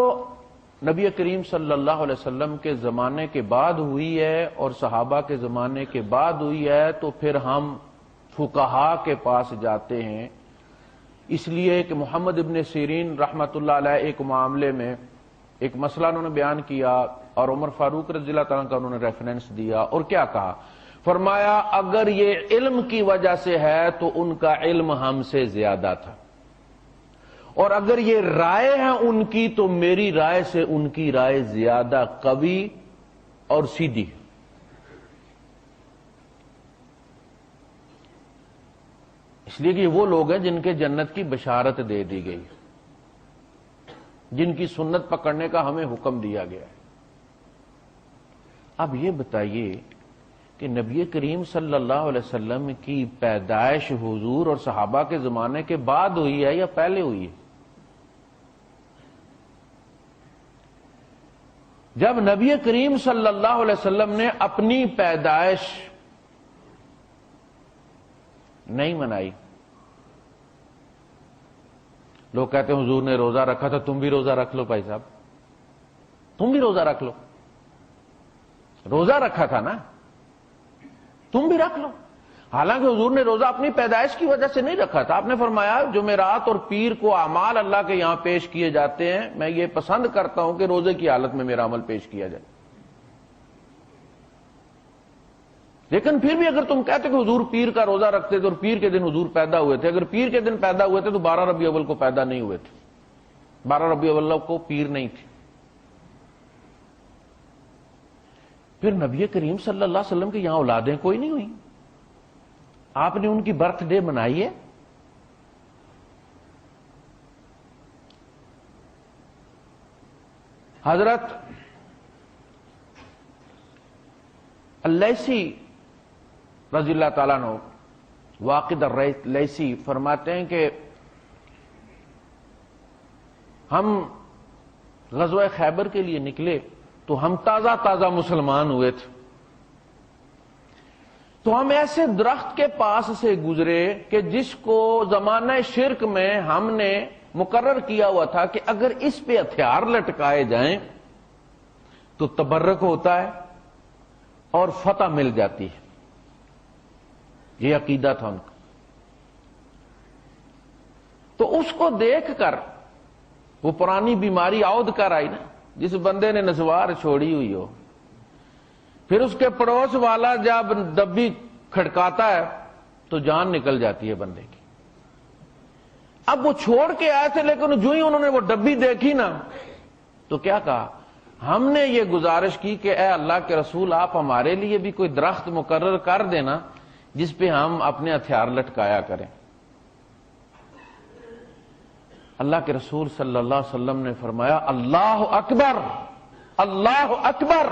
نبی کریم صلی اللہ علیہ وسلم کے زمانے کے بعد ہوئی ہے اور صحابہ کے زمانے کے بعد ہوئی ہے تو پھر ہم فقہا کے پاس جاتے ہیں، اس لیے کہ محمد ابن سیرین رحمۃ اللہ علیہ ایک معاملے میں ایک مسئلہ انہوں نے بیان کیا اور عمر فاروق رضی اللہ تعالیٰ کا انہوں نے ریفرنس دیا، اور کیا کہا؟ فرمایا اگر یہ علم کی وجہ سے ہے تو ان کا علم ہم سے زیادہ تھا، اور اگر یہ رائے ہے ان کی تو میری رائے سے ان کی رائے زیادہ قوی اور سیدھی۔ اس لیے کہ یہ وہ لوگ ہیں جن کے جنت کی بشارت دے دی گئی، جن کی سنت پکڑنے کا ہمیں حکم دیا گیا ہے۔ اب یہ بتائیے کہ نبی کریم صلی اللہ علیہ وسلم کی پیدائش حضور اور صحابہ کے زمانے کے بعد ہوئی ہے یا پہلے ہوئی ہے؟ جب نبی کریم صلی اللہ علیہ وسلم نے اپنی پیدائش نہیں منائی، لوگ کہتے ہیں حضور نے روزہ رکھا تھا، تم بھی روزہ رکھ لو بھائی صاحب، تم بھی روزہ رکھ لو، روزہ رکھا تھا نا، تم بھی رکھ لو۔ حالانکہ حضور نے روزہ اپنی پیدائش کی وجہ سے نہیں رکھا تھا۔ آپ نے فرمایا جمعرات اور پیر کو اعمال اللہ کے یہاں پیش کیے جاتے ہیں، میں یہ پسند کرتا ہوں کہ روزے کی حالت میں میرا عمل پیش کیا جائے۔ لیکن پھر بھی اگر تم کہتے کہ حضور پیر کا روزہ رکھتے تھے اور پیر کے دن حضور پیدا ہوئے تھے، اگر پیر کے دن پیدا ہوئے تھے تو 12 ربیع الاول کو پیدا نہیں ہوئے تھے، 12 ربیع الاول کو پیر نہیں تھی۔ پھر نبی کریم صلی اللہ علیہ وسلم کے یہاں اولادیں کوئی نہیں ہوئی، آپ نے ان کی برتھ ڈے منائی ہے؟ حضرت اللیثی رضی اللہ تعالیٰ عنہ، واقد اللیثی فرماتے ہیں کہ ہم غزوہ خیبر کے لیے نکلے تو ہم تازہ تازہ مسلمان ہوئے تھے، تو ہم ایسے درخت کے پاس سے گزرے کہ جس کو زمانہ شرک میں ہم نے مقرر کیا ہوا تھا کہ اگر اس پہ ہتھیار لٹکائے جائیں تو تبرک ہوتا ہے اور فتح مل جاتی ہے، یہ عقیدہ تھا ان کا۔ تو اس کو دیکھ کر وہ پرانی بیماری عود کر آئی نا، جس بندے نے نسوار چھوڑی ہوئی ہو، پھر اس کے پڑوس والا جب ڈبی کھڑکاتا ہے تو جان نکل جاتی ہے بندے کی۔ اب وہ چھوڑ کے آئے تھے، لیکن جو ہی انہوں نے وہ ڈبی دیکھی نا تو کیا کہا، ہم نے یہ گزارش کی کہ اے اللہ کے رسول آپ ہمارے لیے بھی کوئی درخت مقرر کر دینا جس پہ ہم اپنے ہتھیار لٹکایا کریں۔ اللہ کے رسول صلی اللہ علیہ وسلم نے فرمایا اللہ اکبر، اللہ اکبر،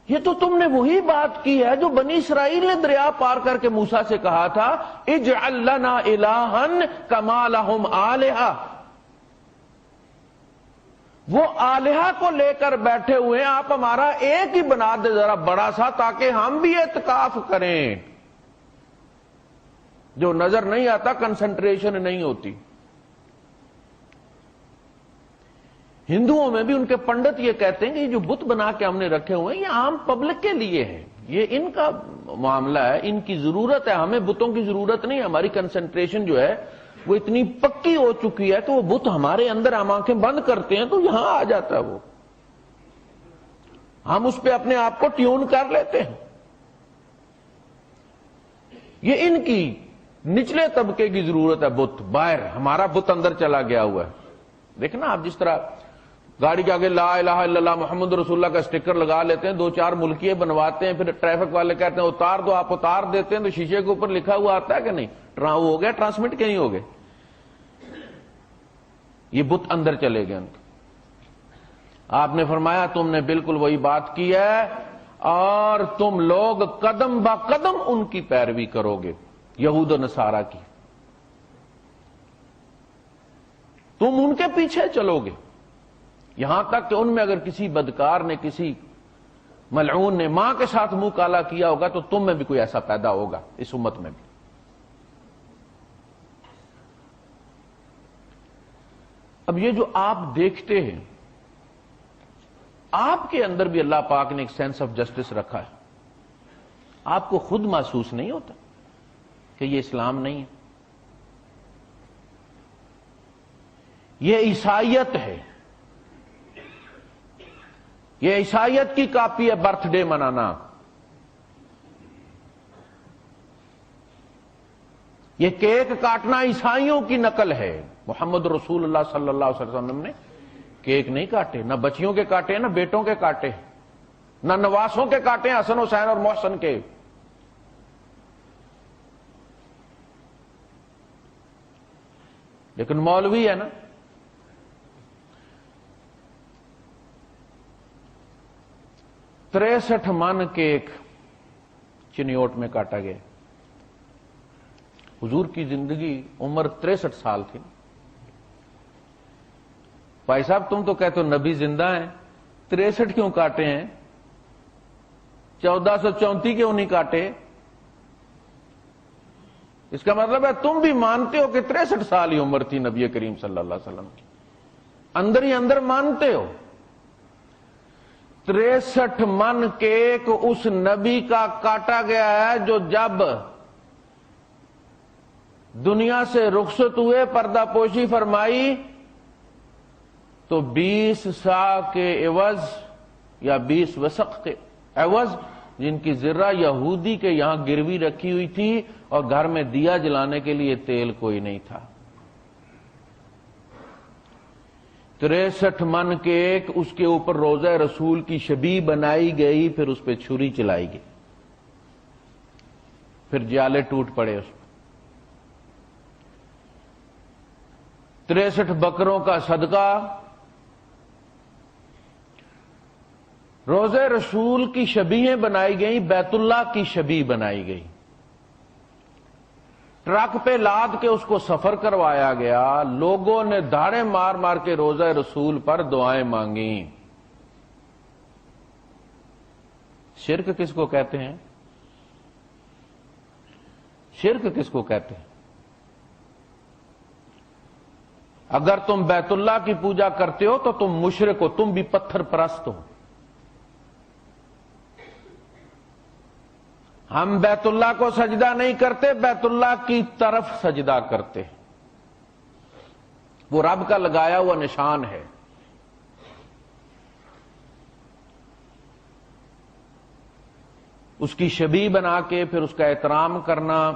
یہ تو تم نے وہی بات کی ہے جو بنی اسرائیل نے دریا پار کر کے موسیٰ سے کہا تھا اجعل لنا الہا کما لہم آلہہ۔ وہ آلہہ کو لے کر بیٹھے ہوئے ہیں، آپ ہمارا ایک ہی بنا دے ذرا بڑا سا تاکہ ہم بھی اعتکاف کریں۔ جو نظر نہیں آتا کنسنٹریشن نہیں ہوتی۔ ہندوؤں میں بھی ان کے پنڈت یہ کہتے ہیں کہ یہ جو بت بنا کے ہم نے رکھے ہوئے ہیں یہ عام پبلک کے لیے ہے، یہ ان کا معاملہ ہے، ان کی ضرورت ہے، ہمیں بتوں کی ضرورت نہیں ہے۔ ہماری کنسنٹریشن جو ہے وہ اتنی پکی ہو چکی ہے کہ وہ بت ہمارے اندر، ہم آنکھیں بند کرتے ہیں تو یہاں آ جاتا ہے، وہ ہم اس پہ اپنے آپ کو ٹیون کر لیتے ہیں۔ یہ ان کی نچلے طبقے کی ضرورت ہے، بت باہر، ہمارا بت اندر چلا گیا ہوا ہے۔ دیکھنا آپ جس طرح گاڑی کے آگے لا الہ الا اللہ محمد رسول اللہ کا سٹیکر لگا لیتے ہیں، 2-4 ملکیے بنواتے ہیں، پھر ٹریفک والے کہتے ہیں اتار دو، آپ اتار دیتے ہیں تو شیشے کے اوپر لکھا ہوا آتا ہے کہ نہیں، وہ ہو گیا ٹرانسمٹ کہ نہیں ہو گئے، یہ بت اندر چلے گئے ان کے۔ آپ نے فرمایا تم نے بالکل وہی بات کی ہے اور تم لوگ قدم با قدم ان کی پیروی کرو گے، یہود و نصارہ کی، تم ان کے پیچھے چلو گے، یہاں تک کہ ان میں اگر کسی بدکار نے، کسی ملعون نے ماں کے ساتھ منہ کالا کیا ہوگا تو تم میں بھی کوئی ایسا پیدا ہوگا، اس امت میں بھی۔ اب یہ جو آپ دیکھتے ہیں، آپ کے اندر بھی اللہ پاک نے ایک سینس آف جسٹس رکھا ہے، آپ کو خود محسوس نہیں ہوتا کہ یہ اسلام نہیں ہے، یہ عیسائیت ہے، یہ عیسائیت کی کاپی ہے برتھ ڈے منانا. یہ کیک کاٹنا عیسائیوں کی نقل ہے. محمد رسول اللہ صلی اللہ علیہ وسلم نے کیک نہیں کاٹے، نہ بچیوں کے کاٹے نہ بیٹوں کے کاٹے، نہ نواسوں کے کاٹے حسن حسین اور محسن کے. لیکن مولوی ہے نا، 63 من کیک چنیوٹ میں کاٹا گیا. حضور کی زندگی عمر 63 سال تھی. بھائی صاحب تم تو کہتے ہو نبی زندہ ہیں، 63 کیوں کاٹے ہیں؟ 1434 کیوں نہیں کاٹے؟ اس کا مطلب ہے تم بھی مانتے ہو کہ 63 سال ہی عمر تھی نبی کریم صلی اللہ علیہ وسلم کی، اندر ہی اندر مانتے ہو. 63 من کیک اس نبی کا کاٹا گیا ہے جو جب دنیا سے رخصت ہوئے، پردہ پوشی فرمائی، تو 20 سا کے عوض یا 20 وسق کے عوض، جن کی ذرہ یہودی کے یہاں گروی رکھی ہوئی تھی اور گھر میں دیا جلانے کے لیے تیل کوئی نہیں تھا، 63 من کیک اس کے اوپر روضہ رسول کی شبیہ بنائی گئی، پھر اس پہ چھری چلائی گئی، پھر جالے ٹوٹ پڑے اس پہ. 63 بکروں کا صدقہ روضہ رسول کی شبیہیں بنائی گئیں، بیت اللہ کی شبیہ بنائی گئی، ٹرک پہ لاد کے اس کو سفر کروایا گیا، لوگوں نے دھاڑے مار مار کے روضہ رسول پر دعائیں مانگیں. شرک کس کو کہتے ہیں؟ شرک کس کو کہتے ہیں؟ اگر تم بیت اللہ کی پوجا کرتے ہو تو تم مشرک ہو، تم بھی پتھر پرست ہو. ہم بیت اللہ کو سجدہ نہیں کرتے، بیت اللہ کی طرف سجدہ کرتے. وہ رب کا لگایا ہوا نشان ہے. اس کی شبیہ بنا کے پھر اس کا احترام کرنا،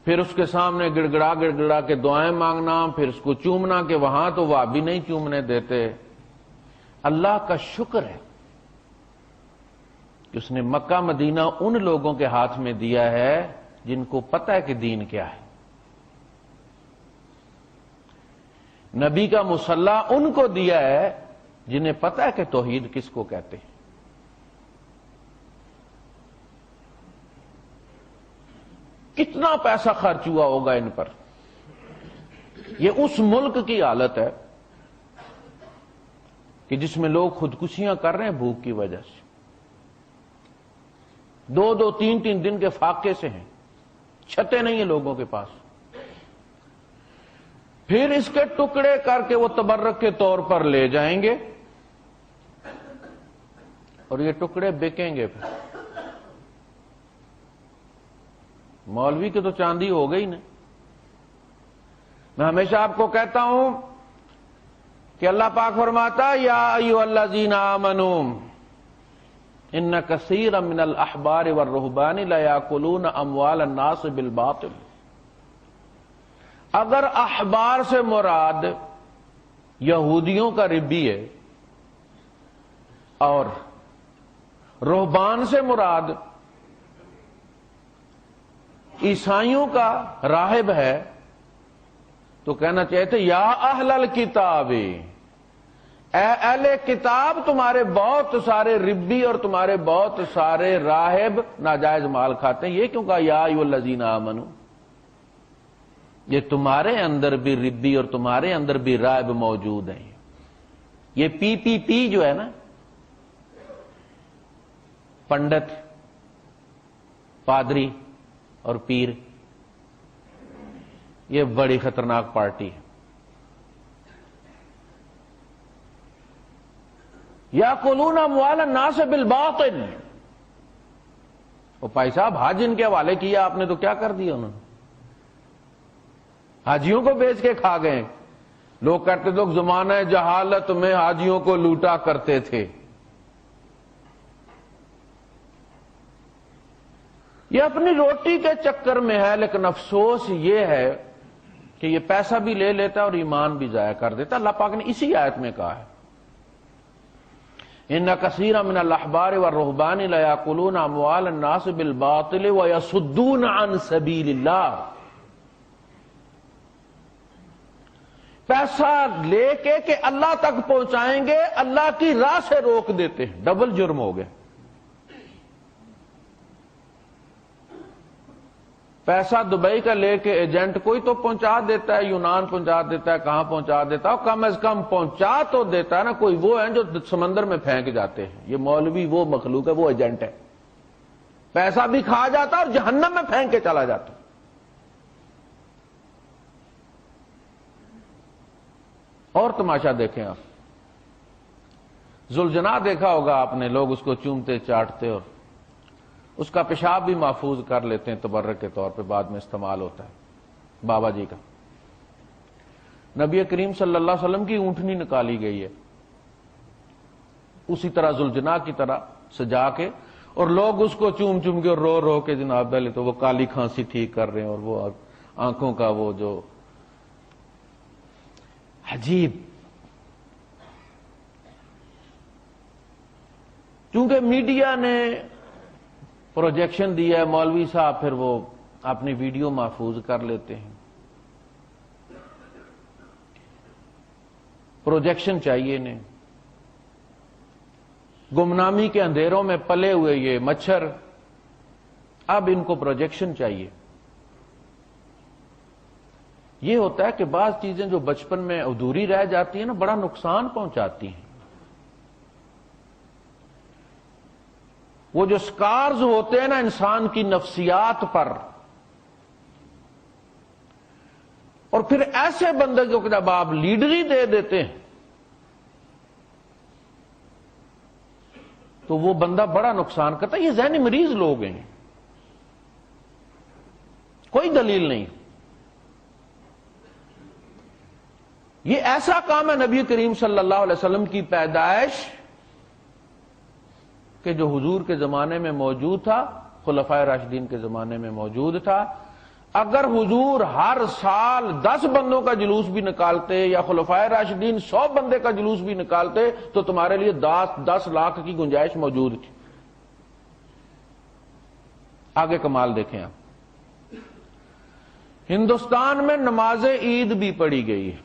پھر اس کے سامنے گڑ گڑا کے دعائیں مانگنا، پھر اس کو چومنا کہ وہاں تو وہ بھی نہیں چومنے دیتے. اللہ کا شکر ہے کہ اس نے مکہ مدینہ ان لوگوں کے ہاتھ میں دیا ہے جن کو پتہ ہے کہ دین کیا ہے. نبی کا مصلی ان کو دیا ہے جنہیں پتہ ہے کہ توحید کس کو کہتے ہیں. کتنا پیسہ خرچ ہوا ہوگا ان پر. یہ اس ملک کی حالت ہے کہ جس میں لوگ خودکشیاں کر رہے ہیں بھوک کی وجہ سے، 2-2 3-3 دن کے فاقے سے ہیں، چھتیں نہیں ہیں لوگوں کے پاس. پھر اس کے ٹکڑے کر کے وہ تبرک کے طور پر لے جائیں گے اور یہ ٹکڑے بکیں گے. پھر مولوی کی تو چاندی ہو گئی نا. میں ہمیشہ آپ کو کہتا ہوں کہ اللہ پاک فرماتا یا ایھا الذین آمنوا ان کثیرا من الاحبار والرہبان لیاکلون اموال الناس بالباطل. اگر احبار سے مراد یہودیوں کا ربی ہے اور رہبان سے مراد عیسائیوں کا راہب ہے تو کہنا چاہتے یا اہل الکتاب، اے اہل کتاب، تمہارے بہت سارے ربی اور تمہارے بہت سارے راہب ناجائز مال کھاتے ہیں. یہ کیوں کہا یا ایھا الذین آمنوا؟ یہ تمہارے اندر بھی ربی اور تمہارے اندر بھی راہب موجود ہیں. یہ پی جو ہے نا، پنڈت، پادری اور پیر، یہ بڑی خطرناک پارٹی ہے. یاکلون اموال الناس بالباطل. وہ بھائی صاحب حج ان کے حوالے کیا آپ نے تو کیا کر دیا؟ انہوں نے حاجیوں کو بیچ کے کھا گئے. لوگ کہتے تھے زمانہ جہالت میں حاجیوں کو لوٹا کرتے تھے. یہ اپنی روٹی کے چکر میں ہے، لیکن افسوس یہ ہے کہ یہ پیسہ بھی لے لیتا ہے اور ایمان بھی ضائع کر دیتا ہے۔ اللہ پاک نے اسی آیت میں کہا ہے ان کثیرا من الاحبار والرہبان لیاکلون اموال الناس بالباطل ویصدون عن سبیل اللہ۔ پیسہ لے کے کہ اللہ تک پہنچائیں گے، اللہ کی راہ سے روک دیتے ہیں، ڈبل جرم ہو گئے۔ پیسہ دبئی کا لے کے ایجنٹ کوئی تو پہنچا دیتا ہے، یونان پہنچا دیتا ہے، کہاں پہنچا دیتا ہے، کم از کم پہنچا تو دیتا ہے نا۔ کوئی وہ ہیں جو سمندر میں پھینک جاتے ہیں، یہ مولوی وہ مخلوق ہے، وہ ایجنٹ ہے، پیسہ بھی کھا جاتا اور جہنم میں پھینک کے چلا جاتا۔ اور تماشا دیکھیں آپ، ذوالجناح دیکھا ہوگا آپ نے، لوگ اس کو چومتے چاٹتے اور اس کا پیشاب بھی محفوظ کر لیتے ہیں، تبرک کے طور پہ بعد میں استعمال ہوتا ہے بابا جی کا۔ نبی کریم صلی اللہ علیہ وسلم کی اونٹنی نکالی گئی ہے اسی طرح ذوالجناح کی طرح سجا کے، اور لوگ اس کو چوم چوم کے اور رو رو کے جناب پہلے تو وہ کالی کھانسی ٹھیک کر رہے ہیں، اور وہ آنکھوں کا وہ جو عجیب، کیونکہ میڈیا نے پروجیکشن دیا ہے، مولوی صاحب پھر وہ اپنی ویڈیو محفوظ کر لیتے ہیں۔ پروجیکشن چاہیے انہیں، گمنامی کے اندھیروں میں پلے ہوئے یہ مچھر، اب ان کو پروجیکشن چاہیے۔ یہ ہوتا ہے کہ بعض چیزیں جو بچپن میں ادھوری رہ جاتی ہیں نا، بڑا نقصان پہنچاتی ہیں۔ وہ جو سکارز ہوتے ہیں نا انسان کی نفسیات پر، اور پھر ایسے بندے کو جب آپ لیڈری دے دیتے ہیں تو وہ بندہ بڑا نقصان کرتا ہے۔ یہ ذہنی مریض لوگ ہیں، کوئی دلیل نہیں۔ یہ ایسا کام ہے نبی کریم صلی اللہ علیہ وسلم کی پیدائش کہ جو حضور کے زمانے میں موجود تھا، خلفائے راشدین کے زمانے میں موجود تھا۔ اگر حضور ہر سال 10 بندوں کا جلوس بھی نکالتے یا خلفائے راشدین 100 بندے کا جلوس بھی نکالتے تو تمہارے لیے 10 لاکھ کی گنجائش موجود تھی۔ آگے کمال دیکھیں آپ، ہندوستان میں نماز عید بھی پڑھی گئی ہے،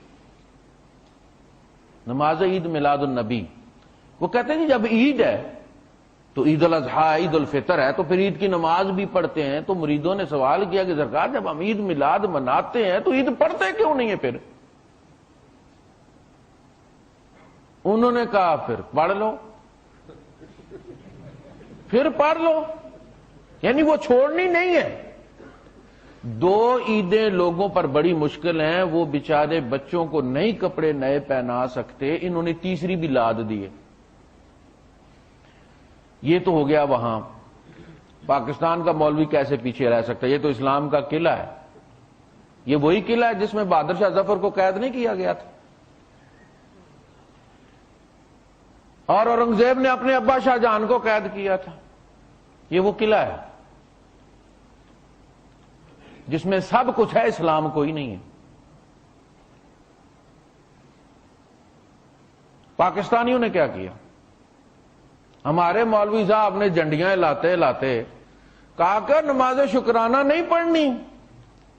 نماز عید میلاد النبی۔ وہ کہتے ہیں کہ جب عید ہے تو عید الاضحیٰ، عید الفطر ہے، تو پھر عید کی نماز بھی پڑھتے ہیں۔ تو مریدوں نے سوال کیا کہ سرکار جب ہم عید میلاد مناتے ہیں تو عید پڑھتے کیوں نہیں ہے پھر؟ انہوں نے کہا پھر پڑھ لو، پھر پڑھ لو، یعنی وہ چھوڑنی نہیں ہے۔ 2 عیدیں لوگوں پر بڑی مشکل ہیں، وہ بیچارے بچوں کو نئی کپڑے نئے پہنا سکتے، انہوں نے تیسری بھی لاد دیے۔ یہ تو ہو گیا وہاں، پاکستان کا مولوی کیسے پیچھے رہ سکتا ہے؟ یہ تو اسلام کا قلعہ ہے، یہ وہی قلعہ ہے جس میں بہادر شاہ ظفر کو قید نہیں کیا گیا تھا، اور اورنگزیب نے اپنے ابا شاہ جہان کو قید کیا تھا۔ یہ وہ قلعہ ہے جس میں سب کچھ ہے، اسلام کوئی نہیں ہے۔ پاکستانیوں نے کیا کیا؟ ہمارے مولوی صاحب نے جھنڈیاں لاتے لاتے کہا کہ نماز شکرانہ نہیں پڑھنی۔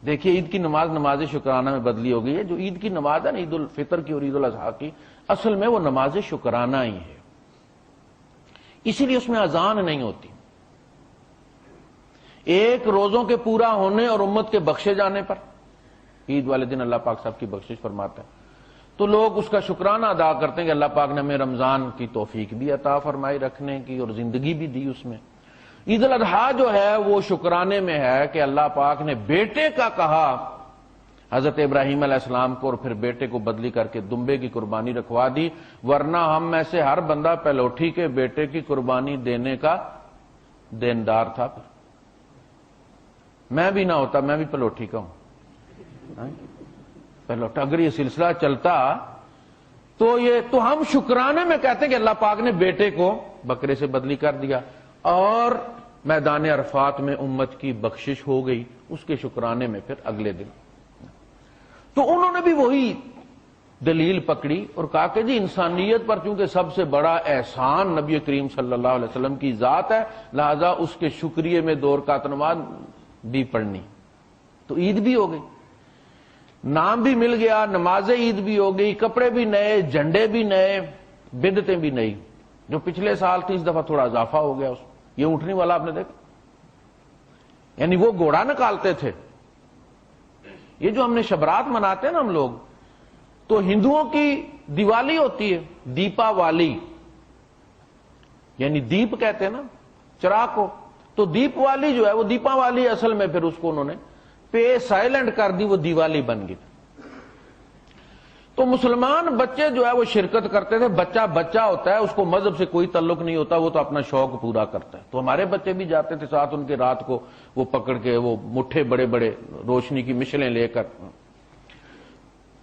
دیکھیے عید کی نماز نماز شکرانہ میں بدلی ہو گئی ہے۔ جو عید کی نماز ہے نا، عید الفطر کی اور عید الاضحیٰ کی، اصل میں وہ نماز شکرانہ ہی ہے، اسی لیے اس میں اذان نہیں ہوتی۔ ایک روزوں کے پورا ہونے اور امت کے بخشے جانے پر، عید والے دن اللہ پاک سب کی بخشش فرماتا ہے، تو لوگ اس کا شکرانہ ادا کرتے ہیں کہ اللہ پاک نے ہمیں رمضان کی توفیق بھی عطا فرمائی رکھنے کی اور زندگی بھی دی اس میں۔ عید الاضحیٰ جو ہے وہ شکرانے میں ہے کہ اللہ پاک نے بیٹے کا کہا حضرت ابراہیم علیہ السلام کو، اور پھر بیٹے کو بدلی کر کے دمبے کی قربانی رکھوا دی، ورنہ ہم میں سے ہر بندہ پلوٹھی کے بیٹے کی قربانی دینے کا دیندار تھا۔ پھر میں بھی نہ ہوتا، میں بھی پلوٹھی کا ہوں، پلوٹا۔ اگر یہ سلسلہ چلتا تو ہم شکرانے میں کہتے ہیں کہ اللہ پاک نے بیٹے کو بکرے سے بدلی کر دیا۔ اور میدان عرفات میں امت کی بخشش ہو گئی، اس کے شکرانے میں پھر اگلے دن تو انہوں نے بھی وہی دلیل پکڑی اور کہا کہ جی انسانیت پر چونکہ سب سے بڑا احسان نبی کریم صلی اللہ علیہ وسلم کی ذات ہے، لہذا اس کے شکریہ میں 2 رکعت نماز بھی پڑھنی، تو عید بھی ہو گئی، نام بھی مل گیا، نماز عید بھی ہو گئی، کپڑے بھی نئے، جھنڈے بھی نئے، بدعتیں بھی نئی، جو پچھلے سال تھی اس دفعہ تھوڑا اضافہ ہو گیا اس میں۔ یہ اونٹنی والا آپ نے دیکھا، یعنی وہ گھوڑا نکالتے تھے۔ یہ جو ہم نے شبرات مناتے ہیں نا ہم لوگ، تو ہندوؤں کی دیوالی ہوتی ہے دیپاوالی، یعنی دیپ کہتے ہیں نا چراغ کو، تو دیپ والی جو ہے وہ دیپاوالی اصل میں پھر اس کو انہوں نے پے سائلنٹ کر دی، وہ دیوالی بن گئی۔ تو مسلمان بچے جو ہے وہ شرکت کرتے تھے، بچہ ہوتا ہے، اس کو مذہب سے کوئی تعلق نہیں ہوتا، وہ تو اپنا شوق پورا کرتا ہے، تو ہمارے بچے بھی جاتے تھے ساتھ ان کے، رات کو وہ پکڑ کے وہ مٹھے بڑے بڑے روشنی کی مشلیں لے کر،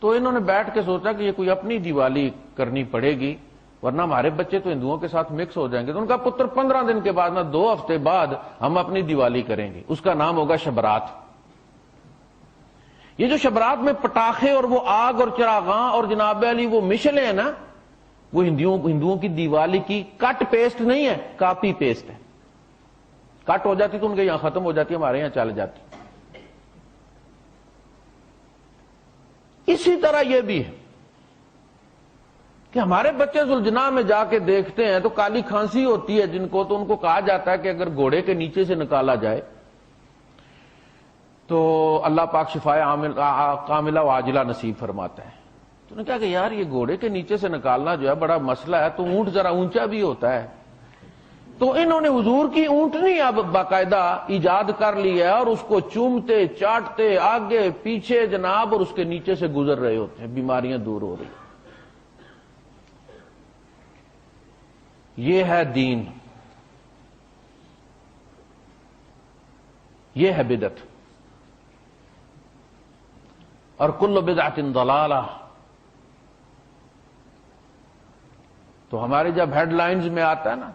تو انہوں نے بیٹھ کے سوچا کہ یہ کوئی اپنی دیوالی کرنی پڑے گی ورنہ ہمارے بچے تو ہندوؤں کے ساتھ مکس ہو جائیں گے۔ تو ان کا پتر 15 دن کے بعد نہ 2 ہفتے بعد ہم اپنی دیوالی کریں گے، اس کا نام ہوگا شبرات۔ یہ جو شبرات میں پٹاخے اور وہ آگ اور چراغاں اور جناب علی وہ مشلیں ہیں نا، وہ ہندوؤں کی دیوالی کی کٹ پیسٹ نہیں ہے، کاپی پیسٹ ہے۔ کٹ ہو جاتی تو ان کے یہاں ختم ہو جاتی، ہمارے یہاں چل جاتی۔ اسی طرح یہ بھی ہے کہ ہمارے بچے ذوالجناح میں جا کے دیکھتے ہیں تو کالی کھانسی ہوتی ہے جن کو، تو ان کو کہا جاتا ہے کہ اگر گھوڑے کے نیچے سے نکالا جائے تو اللہ پاک شفائے کاملہ و عاجلہ نصیب فرماتا ہے۔ تو نے کہا کہ یار یہ گھوڑے کے نیچے سے نکالنا جو ہے بڑا مسئلہ ہے، تو اونٹ ذرا اونچا بھی ہوتا ہے، تو انہوں نے حضور کی اونٹنی اب باقاعدہ ایجاد کر لی ہے اور اس کو چومتے چاٹتے آگے پیچھے جناب، اور اس کے نیچے سے گزر رہے ہوتے ہیں، بیماریاں دور ہو رہی ہیں۔ یہ ہے دین، یہ ہے بدعت، اور کل بدعت ضلالہ۔ تو ہمارے جب ہیڈ لائنز میں آتا ہے نا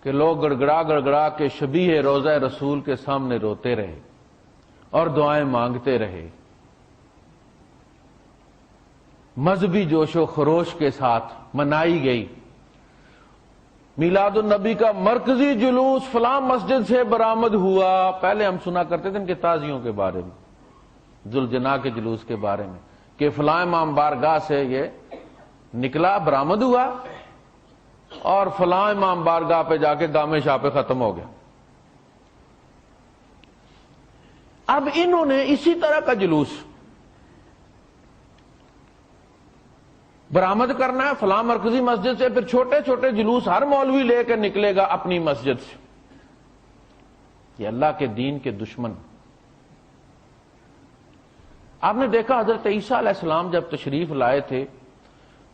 کہ لوگ گڑگڑا گڑگڑا کے شبیہ روضہ رسول کے سامنے روتے رہے اور دعائیں مانگتے رہے، مذہبی جوش و خروش کے ساتھ منائی گئی، میلاد النبی کا مرکزی جلوس فلاں مسجد سے برآمد ہوا۔ پہلے ہم سنا کرتے تھے ان کے تازیوں کے بارے میں، ذوالجناح کے جلوس کے بارے میں، کہ فلاں امام بارگاہ سے یہ نکلا، برآمد ہوا، اور فلاں امام بارگاہ پہ جا کے گامے شاہ پہ ختم ہو گیا۔ اب انہوں نے اسی طرح کا جلوس برآمد کرنا ہے فلاں مرکزی مسجد سے، پھر چھوٹے چھوٹے جلوس ہر مولوی لے کے نکلے گا اپنی مسجد سے۔ یہ اللہ کے دین کے دشمن۔ آپ نے دیکھا حضرت عیسیٰ علیہ السلام جب تشریف لائے تھے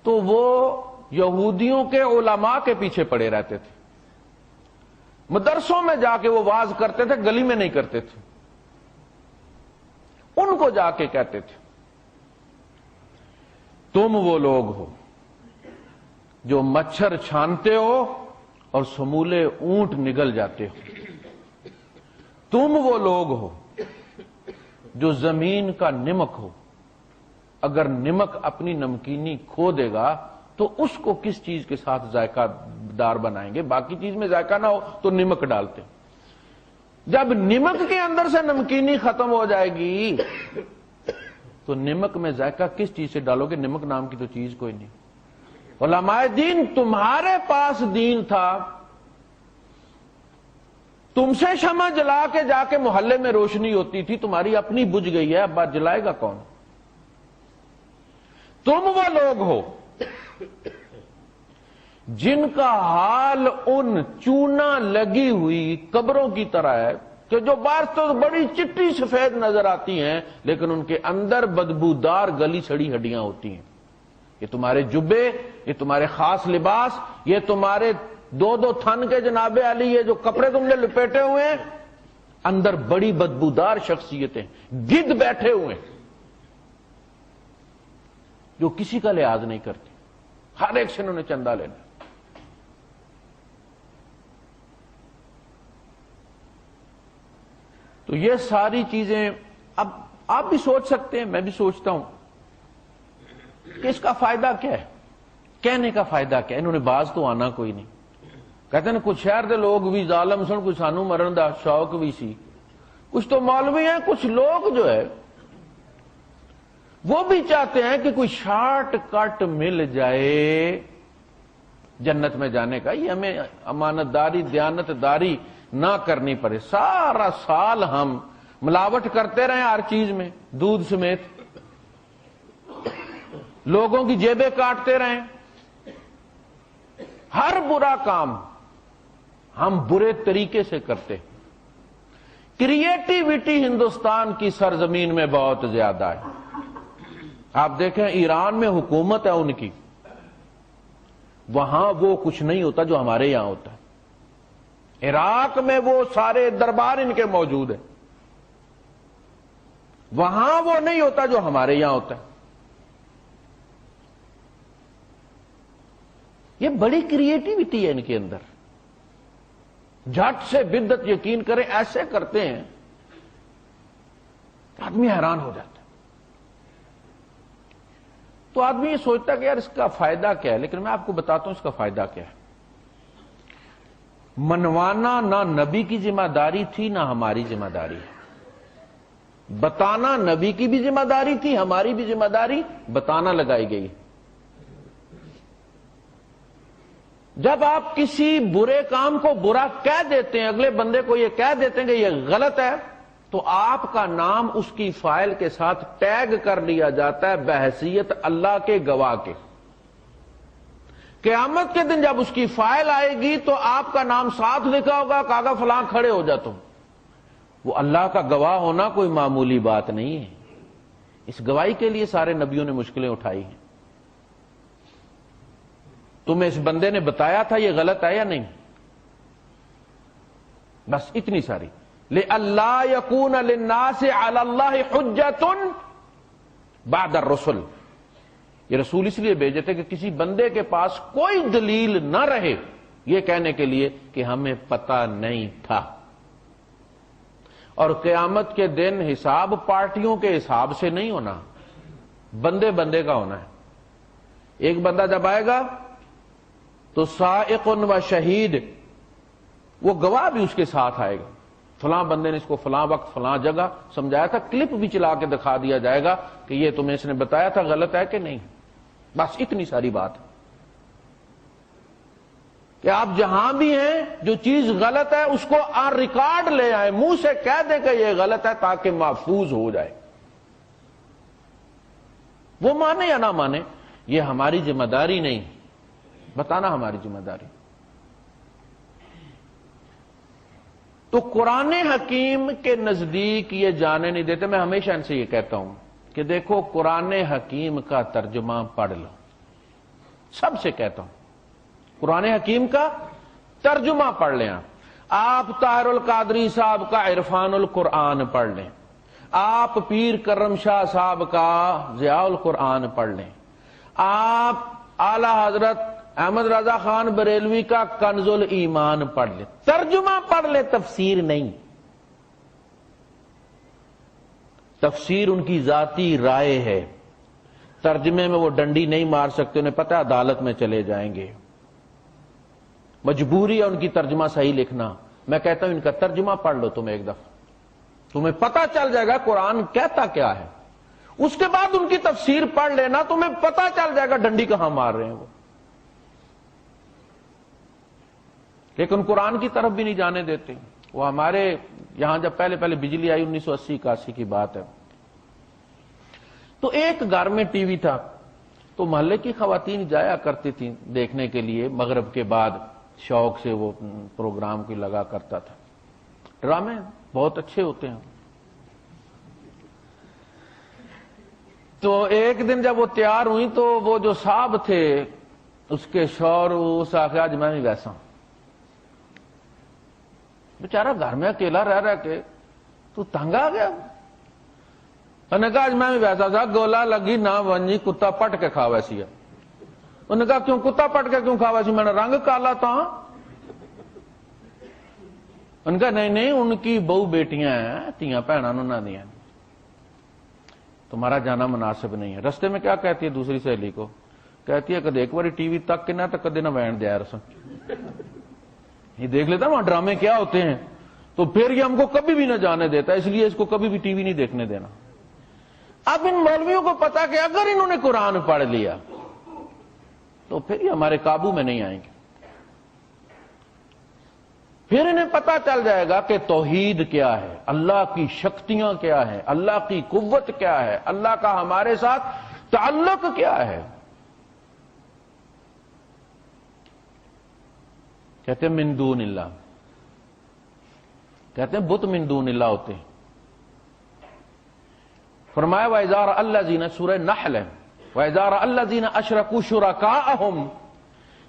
تو وہ یہودیوں کے علماء کے پیچھے پڑے رہتے تھے، مدرسوں میں جا کے وہ واز کرتے تھے، گلی میں نہیں کرتے تھے، ان کو جا کے کہتے تھے تم وہ لوگ ہو جو مچھر چھانتے ہو اور سمولے اونٹ نگل جاتے ہو، تم وہ لوگ ہو جو زمین کا نمک ہو، اگر نمک اپنی نمکینی کھو دے گا تو اس کو کس چیز کے ساتھ ذائقہ دار بنائیں گے؟ باقی چیز میں ذائقہ نہ ہو تو نمک ڈالتے ہیں، جب نمک کے اندر سے نمکینی ختم ہو جائے گی تو نمک میں ذائقہ کس چیز سے ڈالو گے؟ نمک نام کی تو چیز کوئی نہیں۔ علماء دین، تمہارے پاس دین تھا، تم سے شمع جلا کے جا کے محلے میں روشنی ہوتی تھی، تمہاری اپنی بجھ گئی ہے، اب بات جلائے گا کون؟ تم وہ لوگ ہو جن کا حال ان چونا لگی ہوئی قبروں کی طرح ہے کہ جو باہر تو بڑی چٹی سفید نظر آتی ہیں لیکن ان کے اندر بدبودار گلی سڑی ہڈیاں ہوتی ہیں۔ یہ تمہارے جبے، یہ تمہارے خاص لباس، یہ تمہارے 2 تھن کے جناب علی یہ جو کپڑے تم نے لپیٹے ہوئے ہیں، اندر بڑی بدبودار شخصیتیں گدھ بیٹھے ہوئے ہیں جو کسی کا لحاظ نہیں کرتے، ہر ایک سے انہوں نے چندہ لینا۔ تو یہ ساری چیزیں اب آپ بھی سوچ سکتے ہیں، میں بھی سوچتا ہوں کہ اس کا فائدہ کیا ہے، کہنے کا فائدہ کیا ہے؟ انہوں نے باز تو آنا کوئی نہیں. کہتے ہیں کچھ شہر دے لوگ بھی ظالم سن، کچھ سانو مرن دا شوق بھی سی. کچھ تو مولوی ہیں، کچھ لوگ جو ہے وہ بھی چاہتے ہیں کہ کوئی شارٹ کٹ مل جائے جنت میں جانے کا. یہ ہمیں امانت داری دیانت داری نہ کرنی پڑے، سارا سال ہم ملاوٹ کرتے رہیں ہر چیز میں، دودھ سمیت، لوگوں کی جیبیں کاٹتے رہیں، ہر برا کام ہم برے طریقے سے کرتے. کریٹیوٹی ہندوستان کی سرزمین میں بہت زیادہ ہے. آپ دیکھیں ایران میں حکومت ہے ان کی، وہاں وہ کچھ نہیں ہوتا جو ہمارے یہاں ہوتا ہے. عراق میں وہ سارے دربار ان کے موجود ہیں، وہاں وہ نہیں ہوتا جو ہمارے یہاں ہوتا ہے. یہ بڑی کریٹیوٹی ہے ان کے اندر. جھٹ سے بدعت یقین کریں ایسے کرتے ہیں کہ آدمی حیران ہو جاتا ہے. تو آدمی یہ سوچتا کہ یار اس کا فائدہ کیا ہے، لیکن میں آپ کو بتاتا ہوں اس کا فائدہ کیا ہے. منوانا نہ نبی کی ذمہ داری تھی نہ ہماری ذمہ داری ہے. بتانا نبی کی بھی ذمہ داری تھی، ہماری بھی ذمہ داری بتانا لگائی گئی. جب آپ کسی برے کام کو برا کہہ دیتے ہیں، اگلے بندے کو یہ کہہ دیتے ہیں کہ یہ غلط ہے، تو آپ کا نام اس کی فائل کے ساتھ ٹیگ کر لیا جاتا ہے بحیثیت اللہ کے گواہ کے. قیامت کے دن جب اس کی فائل آئے گی تو آپ کا نام ساتھ لکھا ہوگا، کاغذ فلاں کھڑے ہو جا تم. وہ اللہ کا گواہ ہونا کوئی معمولی بات نہیں ہے. اس گواہی کے لیے سارے نبیوں نے مشکلیں اٹھائی ہیں. تمہیں اس بندے نے بتایا تھا یہ غلط ہے یا نہیں؟ بس اتنی ساری. لِأَلَّا يَكُونَ لِلنَّاسِ عَلَى اللَّهِ حُجَّةٌ بَعْدَ الرُّسُلِ. یہ رسول اس لیے بھیجے تھے کہ کسی بندے کے پاس کوئی دلیل نہ رہے یہ کہنے کے لیے کہ ہمیں پتہ نہیں تھا. اور قیامت کے دن حساب پارٹیوں کے حساب سے نہیں ہونا، بندے بندے کا ہونا ہے. ایک بندہ جب آئے گا تو سائق و شہید، وہ گواہ بھی اس کے ساتھ آئے گا. فلاں بندے نے اس کو فلاں وقت فلاں جگہ سمجھایا تھا، کلپ بھی چلا کے دکھا دیا جائے گا کہ یہ تمہیں اس نے بتایا تھا غلط ہے کہ نہیں. بس اتنی ساری بات ہے کہ آپ جہاں بھی ہیں جو چیز غلط ہے اس کو آن ریکارڈ لے آئیں، منہ سے کہہ دیں کہ یہ غلط ہے تاکہ محفوظ ہو جائے. وہ مانے یا نہ مانے یہ ہماری ذمہ داری نہیں، بتانا ہماری ذمہ داری. تو قرآن حکیم کے نزدیک یہ جانے نہیں دیتے. میں ہمیشہ ان سے یہ کہتا ہوں کہ دیکھو قرآن حکیم کا ترجمہ پڑھ لو، سب سے کہتا ہوں قرآن حکیم کا ترجمہ پڑھ لیں. آپ طاہر القادری صاحب کا عرفان القرآن پڑھ لیں، آپ پیر کرم شاہ صاحب کا ضیاء القرآن پڑھ لیں، آپ اعلی حضرت احمد رضا خان بریلوی کا کنز الایمان پڑھ لیں. ترجمہ پڑھ لیں، تفسیر نہیں. تفسیر ان کی ذاتی رائے ہے، ترجمے میں وہ ڈنڈی نہیں مار سکتے، انہیں پتہ عدالت میں چلے جائیں گے. مجبوری ہے ان کی ترجمہ صحیح لکھنا. میں کہتا ہوں ان کا ترجمہ پڑھ لو تم ایک دفعہ، تمہیں پتہ چل جائے گا قرآن کہتا کیا ہے. اس کے بعد ان کی تفسیر پڑھ لینا، تمہیں پتہ چل جائے گا ڈنڈی کہاں مار رہے ہیں وہ. لیکن قرآن کی طرف بھی نہیں جانے دیتے. وہ ہمارے یہاں جب پہلے بجلی آئی 1980-81 کی بات ہے، تو ایک گھر میں ٹی وی تھا، تو محلے کی خواتین جایا کرتی تھیں دیکھنے کے لیے. مغرب کے بعد شوق سے وہ پروگرام کی لگا کرتا تھا. ڈرامے بہت اچھے ہوتے ہیں. تو ایک دن جب وہ تیار ہوئی تو وہ جو صاحب تھے اس کے شوہر اس آخر آج میں نہیں ویسا ہوں. بیچارہ گھر میں اکیلا رہ کے تو تنگ آ گیا. انہوں نے کہا آج میں بھی ویسا تھا، گولا لگی نہ ونجی کتا پٹ کے کھا ویسی ہے. انہوں نے کہا کیوں کتا پٹ کے کیوں کھا ویسی؟ میں نے رنگ کالا تھا. ان کا نہیں ان کی بہو بیٹیاں ہیں، تیاں بھناں انہاں دیاں، تمہارا جانا مناسب نہیں ہے۔ رستے میں کیا کہتی ہے دوسری سہیلی کو؟ کہتی ہے کدے ایک بار ٹی وی تک کے نہ تو کدے نہ وین دیا رسم، یہ دیکھ لیتا وہاں ڈرامے کیا ہوتے ہیں، تو پھر یہ ہم کو کبھی بھی نہ جانے دیتا، اس لیے اس کو کبھی بھی ٹی وی نہیں دیکھنے دینا۔ اب ان مولویوں کو پتا کہ اگر انہوں نے قرآن پڑھ لیا تو پھر یہ ہمارے قابو میں نہیں آئیں گے، پھر انہیں پتا چل جائے گا کہ توحید کیا ہے، اللہ کی شکتیاں کیا ہیں، اللہ کی قوت کیا ہے، اللہ کا ہمارے ساتھ تعلق کیا ہے۔ کہتے ہیں من دون اللہ، کہتے ہیں بت من دون اللہ ہوتے ہیں۔ فرمایا وَإِذَا رَأَى الَّذِينَ سورہ نحل ہے، وَإِذَا رَأَى الَّذِينَ أَشْرَكُوا شُرَكَاءَهُمْ،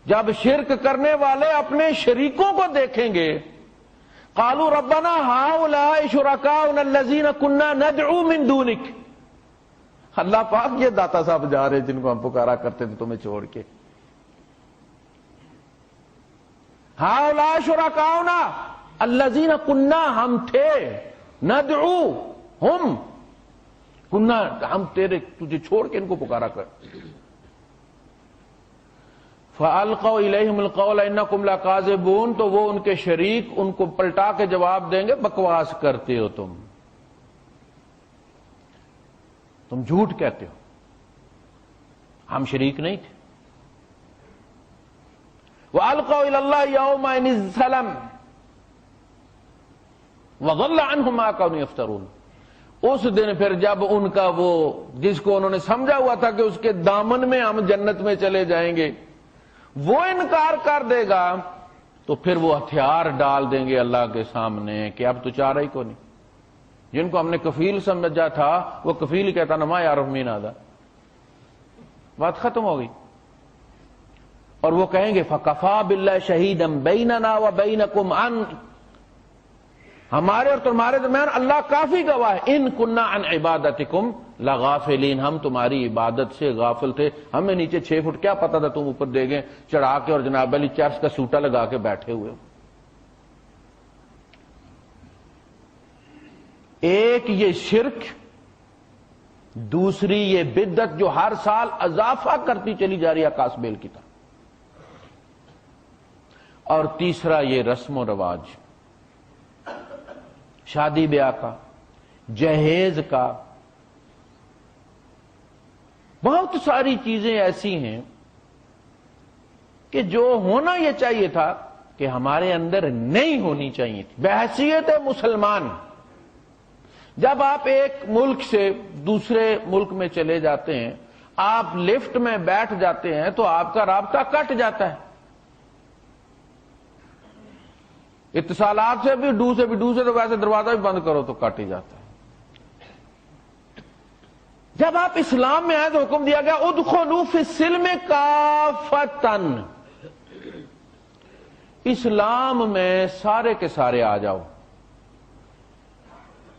جب شرک کرنے والے اپنے شریکوں کو دیکھیں گے، قالوا ربنا هؤلاء شركاؤنا الذين كنا ندعو من دونك، اللہ پاک یہ داتا صاحب جا رہے جن کو ہم پکارا کرتے تھے تمہیں چھوڑ کے، هؤلاء شركاؤنا الذين كنا، ہم تھے، ندعو ہم کنا، ہم تیرے تجھے چھوڑ کے ان کو پکارا کر۔ فَأَلْقَوْا إِلَيْهِمُ الْقَوْلَ إِنَّكُمْ لَكَاذِبُونَ، تو وہ ان کے شریک ان کو پلٹا کے جواب دیں گے بکواس کرتے ہو تم جھوٹ کہتے ہو، ہم شریک نہیں تھے۔ وَأَلْقَوْا إِلَى اللَّهِ يَوْمَئِذٍ السَّلَمَ وَضَلَّ عَنْهُمْ مَا كَانُوا يَفْتَرُونَ، اس دن پھر جب ان کا وہ جس کو انہوں نے سمجھا ہوا تھا کہ اس کے دامن میں ہم جنت میں چلے جائیں گے، وہ انکار کر دے گا، تو پھر وہ ہتھیار ڈال دیں گے اللہ کے سامنے کہ اب تو چارہ ہی کو نہیں۔ جن کو ہم نے کفیل سمجھا تھا وہ کفیل کہتا نما یعرف مین ھذا، بات ختم ہو گئی۔ اور وہ کہیں گے فَكَفَىٰ بِاللَّهِ شَهِيدًا بَيْنَنَا وَبَيْنَكُمْ عَنْ، ہمارے اور تمہارے درمیان اللہ کافی گواہ ہے، ان کننا عن عبادتکم لغافلین، ہم تمہاری عبادت سے غافل تھے، ہمیں نیچے 6 فٹ کیا پتا تھا تم اوپر دے گئے چڑھا کے اور جناب علی چرس کا سوٹا لگا کے بیٹھے ہوئے ہو۔ ایک یہ شرک، دوسری یہ بدعت جو ہر سال اضافہ کرتی چلی جا رہی ہے آکاش بیل کی طرح، اور تیسرا یہ رسم و رواج، شادی بیاہ کا، جہیز کا، بہت ساری چیزیں ایسی ہیں کہ جو ہونا یہ چاہیے تھا کہ ہمارے اندر نہیں ہونی چاہیے تھی بحیثیت مسلمان۔ جب آپ ایک ملک سے دوسرے ملک میں چلے جاتے ہیں، آپ لفٹ میں بیٹھ جاتے ہیں تو آپ کا رابطہ کٹ جاتا ہے، اتصالات سے بھی ڈو سے تو ویسے دروازہ بھی بند کرو تو کٹ ہی جاتا ہے۔ جب آپ اسلام میں آئے تو حکم دیا گیا ادخلوا فی السلم کافۃ، اسلام میں سارے کے سارے آ جاؤ۔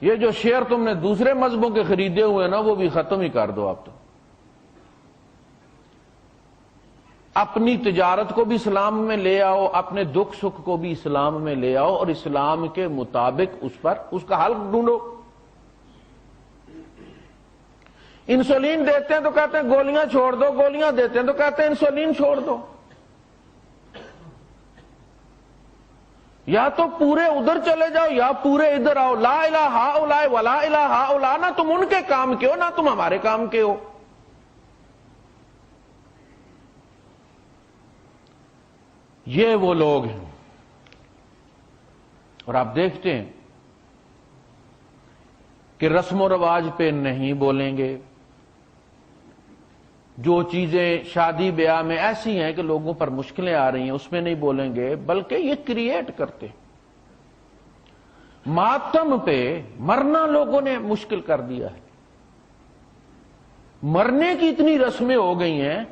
یہ جو شیئر تم نے دوسرے مذہبوں کے خریدے ہوئے نا وہ بھی ختم ہی کر دو آپ تو، اپنی تجارت کو بھی اسلام میں لے آؤ، اپنے دکھ سکھ کو بھی اسلام میں لے آؤ، اور اسلام کے مطابق اس کا حل ڈھونڈو۔ انسولین دیتے ہیں تو کہتے ہیں گولیاں چھوڑ دو، گولیاں دیتے ہیں تو کہتے ہیں انسولین چھوڑ دو۔ یا تو پورے ادھر چلے جاؤ یا پورے ادھر آؤ، لا الہ ہؤلاء ولا الہ ہؤلاء، نہ تم ان کے کام کے ہو نہ تم ہمارے کام کے ہو۔ یہ وہ لوگ ہیں، اور آپ دیکھتے ہیں کہ رسم و رواج پہ نہیں بولیں گے، جو چیزیں شادی بیاہ میں ایسی ہیں کہ لوگوں پر مشکلیں آ رہی ہیں اس میں نہیں بولیں گے، بلکہ یہ کریٹ کرتے۔ ماتم پہ مرنا لوگوں نے مشکل کر دیا ہے، مرنے کی اتنی رسمیں ہو گئی ہیں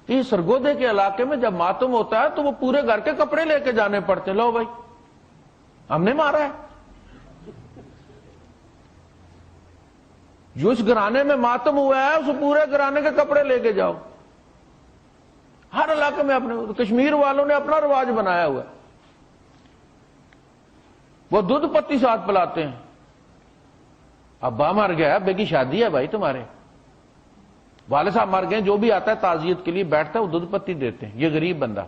کہ سرگودے کے علاقے میں جب ماتم ہوتا ہے تو وہ پورے گھر کے کپڑے لے کے جانے پڑتے ہیں، لو بھائی ہم نے مارا ہے۔ جو اس گھرانے میں ماتم ہوا ہے اس پورے گھرانے کے کپڑے لے کے جاؤ۔ ہر علاقے میں اپنے، کشمیر والوں نے اپنا رواج بنایا ہوا ہے۔ وہ دودھ پتی ساتھ پلاتے ہیں. ابا مر گیا، ابے کی شادی ہے بھائی تمہارے، والد صاحب مر گئے، جو بھی آتا ہے تعزیت کے لیے بیٹھتا ہے وہ دودھ پتی دیتے ہیں. یہ غریب بندہ.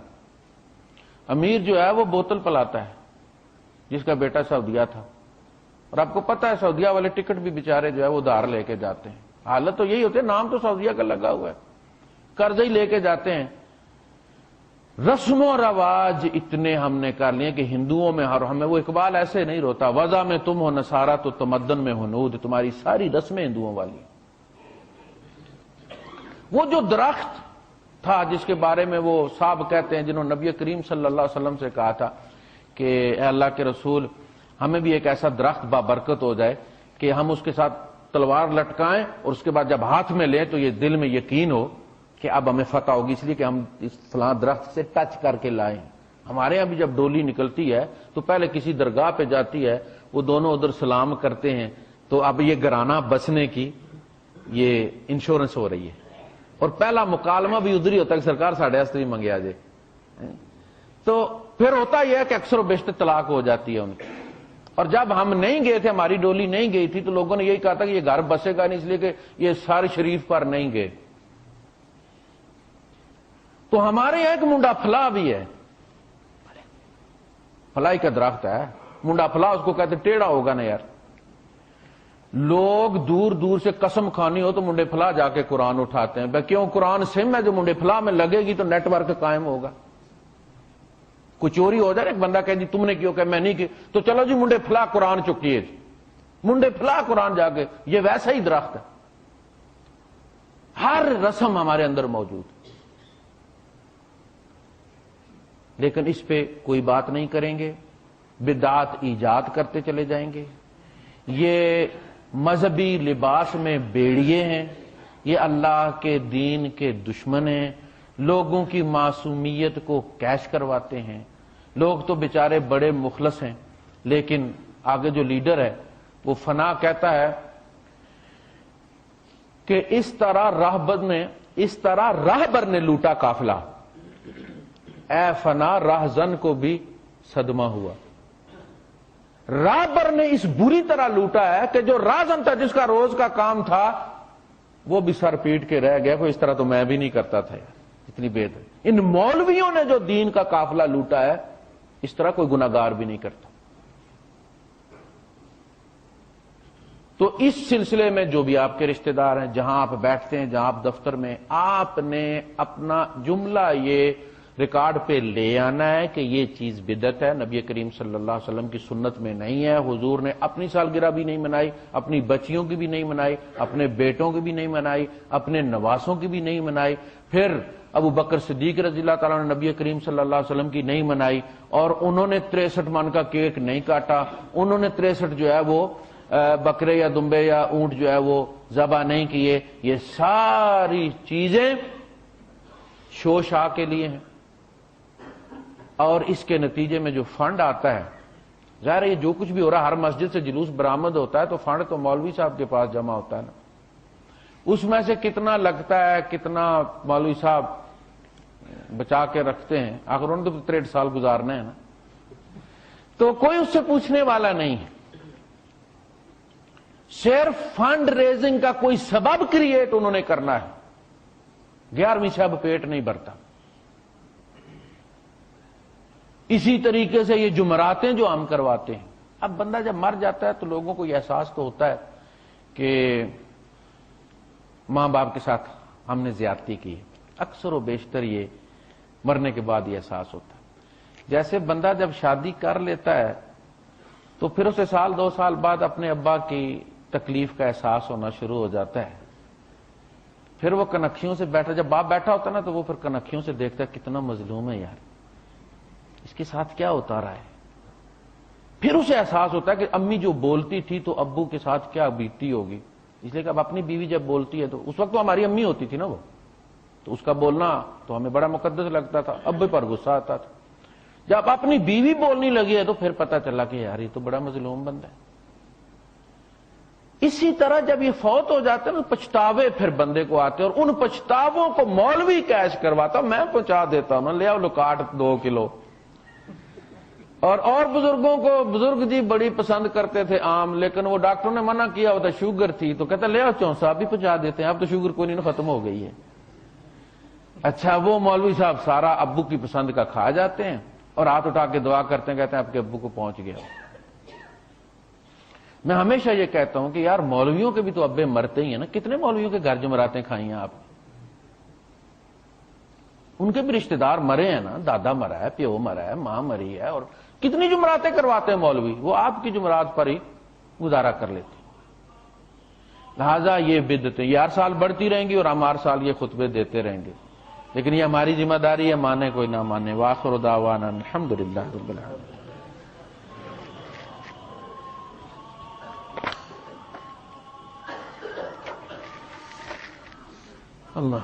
امیر جو ہے وہ بوتل پلاتا ہے، جس کا بیٹا سعودیہ تھا، اور آپ کو پتا ہے سعودیہ والے ٹکٹ بھی بیچارے جو ہے وہ ادھار لے کے جاتے ہیں. حالت تو یہی ہوتی ہے، نام تو سعودیہ کا لگا ہوا ہے، قرض ہی لے کے جاتے ہیں. رسم و رواج اتنے ہم نے کر لیے کہ ہندوؤں میں ہمیں وہ اقبال ایسے نہیں روتا، وضع میں تم ہو نصارہ تو تمدن میں ہنود، تمہاری ساری رسمیں ہندوؤں والی. وہ جو درخت تھا جس کے بارے میں وہ صاحب کہتے ہیں جنہوں نے نبی کریم صلی اللہ علیہ وسلم سے کہا تھا کہ اے اللہ کے رسول ہمیں بھی ایک ایسا درخت بابرکت ہو جائے کہ ہم اس کے ساتھ تلوار لٹکائیں اور اس کے بعد جب ہاتھ میں لیں تو یہ دل میں یقین ہو کہ اب ہمیں فتح ہوگی، اس لیے کہ ہم اس فلاں درخت سے ٹچ کر کے لائیں. ہمارے یہاں بھی جب ڈولی نکلتی ہے تو پہلے کسی درگاہ پہ جاتی ہے، وہ دونوں ادھر سلام کرتے ہیں، تو اب یہ گرانہ بچنے کی یہ انشورنس ہو رہی ہے. اور پہلا مکالمہ بھی ادھر ہی ہوتا ہے کہ سرکار ساڑھے ہستے بھی منگیا جائے. تو پھر ہوتا یہ ہے کہ اکثر و بیشتر طلاق ہو جاتی ہے ان کی. اور جب ہم نہیں گئے تھے، ہماری ڈولی نہیں گئی تھی، تو لوگوں نے یہی کہا تھا کہ یہ گھر بسے گا نہیں، اس لیے کہ یہ سارے شریف پر نہیں گئے. تو ہمارے یہاں ایک منڈا پھلا بھی ہے، پھلائی کا درخت ہے منڈا پھلا، اس کو کہتے ٹیڑھا ہوگا نا یار. لوگ دور دور سے قسم کھانی ہو تو منڈے پھلا جا کے قرآن اٹھاتے ہیں. بھائی کیوں؟ قرآن سم ہے، جو منڈے پھلا میں لگے گی تو نیٹ ورک قائم ہوگا. کوئی چوری ہو جائے، ایک بندہ کہے جی تم نے کیوں کہ میں نہیں کی، تو چلو جی منڈے پھلا قرآن چکیے جی، منڈے پھلا قرآن جا کے. یہ ویسا ہی درخت ہے، ہر رسم ہمارے اندر موجود، لیکن اس پہ کوئی بات نہیں کریں گے، بدعات ایجاد کرتے چلے جائیں گے. یہ مذہبی لباس میں بیڑیے ہیں، یہ اللہ کے دین کے دشمن ہیں، لوگوں کی معصومیت کو کیش کرواتے ہیں. لوگ تو بیچارے بڑے مخلص ہیں، لیکن آگے جو لیڈر ہے وہ فنا کہتا ہے کہ اس طرح راہبر نے لوٹا قافلہ، اے فنا راہزن کو بھی صدمہ ہوا. راہبر نے اس بری طرح لوٹا ہے کہ جو راہزن تھا، جس کا روز کا کام تھا، وہ بھی سر پیٹ کے رہ گیا. کوئی اس طرح تو میں بھی نہیں کرتا تھا یار، اتنی بید ہے. ان مولویوں نے جو دین کا قافلہ لوٹا ہے، اس طرح کوئی گناہگار بھی نہیں کرتا. تو اس سلسلے میں جو بھی آپ کے رشتہ دار ہیں، جہاں آپ بیٹھتے ہیں، جہاں آپ دفتر میں، آپ نے اپنا جملہ یہ ریکارڈ پہ لے آنا ہے کہ یہ چیز بدعت ہے، نبی کریم صلی اللہ علیہ وسلم کی سنت میں نہیں ہے. حضور نے اپنی سالگرہ بھی نہیں منائی، اپنی بچیوں کی بھی نہیں منائی، اپنے بیٹوں کی بھی نہیں منائی، اپنے نواسوں کی بھی نہیں منائی. پھر ابو بکر صدیق رضی اللہ تعالیٰ نے نبی کریم صلی اللہ علیہ وسلم کی نہیں منائی، اور انہوں نے 63 من کا کیک نہیں کاٹا، انہوں نے 63 جو ہے وہ بکرے یا دمبے یا اونٹ جو ہے وہ ذبح نہیں کیے. یہ ساری چیزیں شو شاہ کے لیے ہیں، اور اس کے نتیجے میں جو فنڈ آتا ہے، ظاہر ہے یہ جو کچھ بھی ہو رہا ہے، ہر مسجد سے جلوس برآمد ہوتا ہے تو فنڈ تو مولوی صاحب کے پاس جمع ہوتا ہے نا. اس میں سے کتنا لگتا ہے، کتنا مولوی صاحب بچا کے رکھتے ہیں، آخر انہوں نے تو 63 سال گزارنے ہیں نا. تو کوئی اس سے پوچھنے والا نہیں ہے. صرف فنڈ ریزنگ کا کوئی سبب کریٹ انہوں نے کرنا ہے. 11ویں سے اب پیٹ نہیں بھرتا. اسی طریقے سے یہ جمعراتیں جو ہم کرواتے ہیں، اب بندہ جب مر جاتا ہے تو لوگوں کو یہ احساس تو ہوتا ہے کہ ماں باپ کے ساتھ ہم نے زیادتی کی ہے. اکثر و بیشتر یہ مرنے کے بعد یہ احساس ہوتا ہے. جیسے بندہ جب شادی کر لیتا ہے تو پھر اسے 1-2 سال بعد اپنے ابا کی تکلیف کا احساس ہونا شروع ہو جاتا ہے. پھر وہ کنکھیوں سے بیٹھا، جب باپ بیٹھا ہوتا ہے نا تو وہ پھر کنکھیوں سے دیکھتا ہے کتنا مظلوم ہے یار، اس کے ساتھ کیا ہوتا رہا ہے. پھر اسے احساس ہوتا ہے کہ امی جو بولتی تھی تو ابو کے ساتھ کیا بیتتی ہوگی. اس لیے کہ اب اپنی بیوی جب بولتی ہے تو اس وقت تو ہماری امی ہوتی تھی نا وہ، تو اس کا بولنا تو ہمیں بڑا مقدس لگتا تھا، ابے پر غصہ آتا تھا. جب اپنی بیوی بولنے لگی ہے تو پھر پتہ چلا کہ یار یہ تو بڑا مظلوم بندہ ہے. اسی طرح جب یہ فوت ہو جاتے ہیں نا، پچھتاوے پھر بندے کو آتے ہیں، اور ان پچھتاووں کو مولوی کیش کرواتا. میں پہنچا دیتا ہوں نا، لے آؤ لو کاٹ 2 کلو. اور بزرگوں کو بزرگ جی بڑی پسند کرتے تھے آم، لیکن وہ ڈاکٹروں نے منع کیا ہوتا، شوگر تھی تو کہتا لے آؤ چونسا، آپ بھی پہنچا دیتے ہیں، اب تو شوگر کوئی نہیں ختم ہو گئی ہے۔ اچھا وہ مولوی صاحب سارا ابو کی پسند کا کھا جاتے ہیں اور ہاتھ اٹھا کے دعا کرتے ہیں، کہتے ہیں آپ کے ابو کو پہنچ گیا۔ میں ہمیشہ یہ کہتا ہوں کہ یار مولویوں کے بھی تو ابے مرتے ہی ہیں نا، کتنے مولویوں کے گھر جمراتیں کھائی ہیں آپ؟ ان کے بھی رشتہ دار مرے ہیں نا، دادا مرا ہے، پیو مرا ہے، ماں مری ہے، اور کتنی جمراتیں کرواتے ہیں مولوی، وہ آپ کی جمرات پر ہی گزارا کر لیتے ہیں۔ لہذا یہ بدعتیں یہ ہر سال بڑھتی رہیں گی اور ہم ہر سال یہ خطبے دیتے رہیں گے، لیکن یہ ہماری ذمہ داری ہے، مانے کوئی نہ مانے۔ وآخر دعوانا الحمدللہ رب العالمین۔ اللہ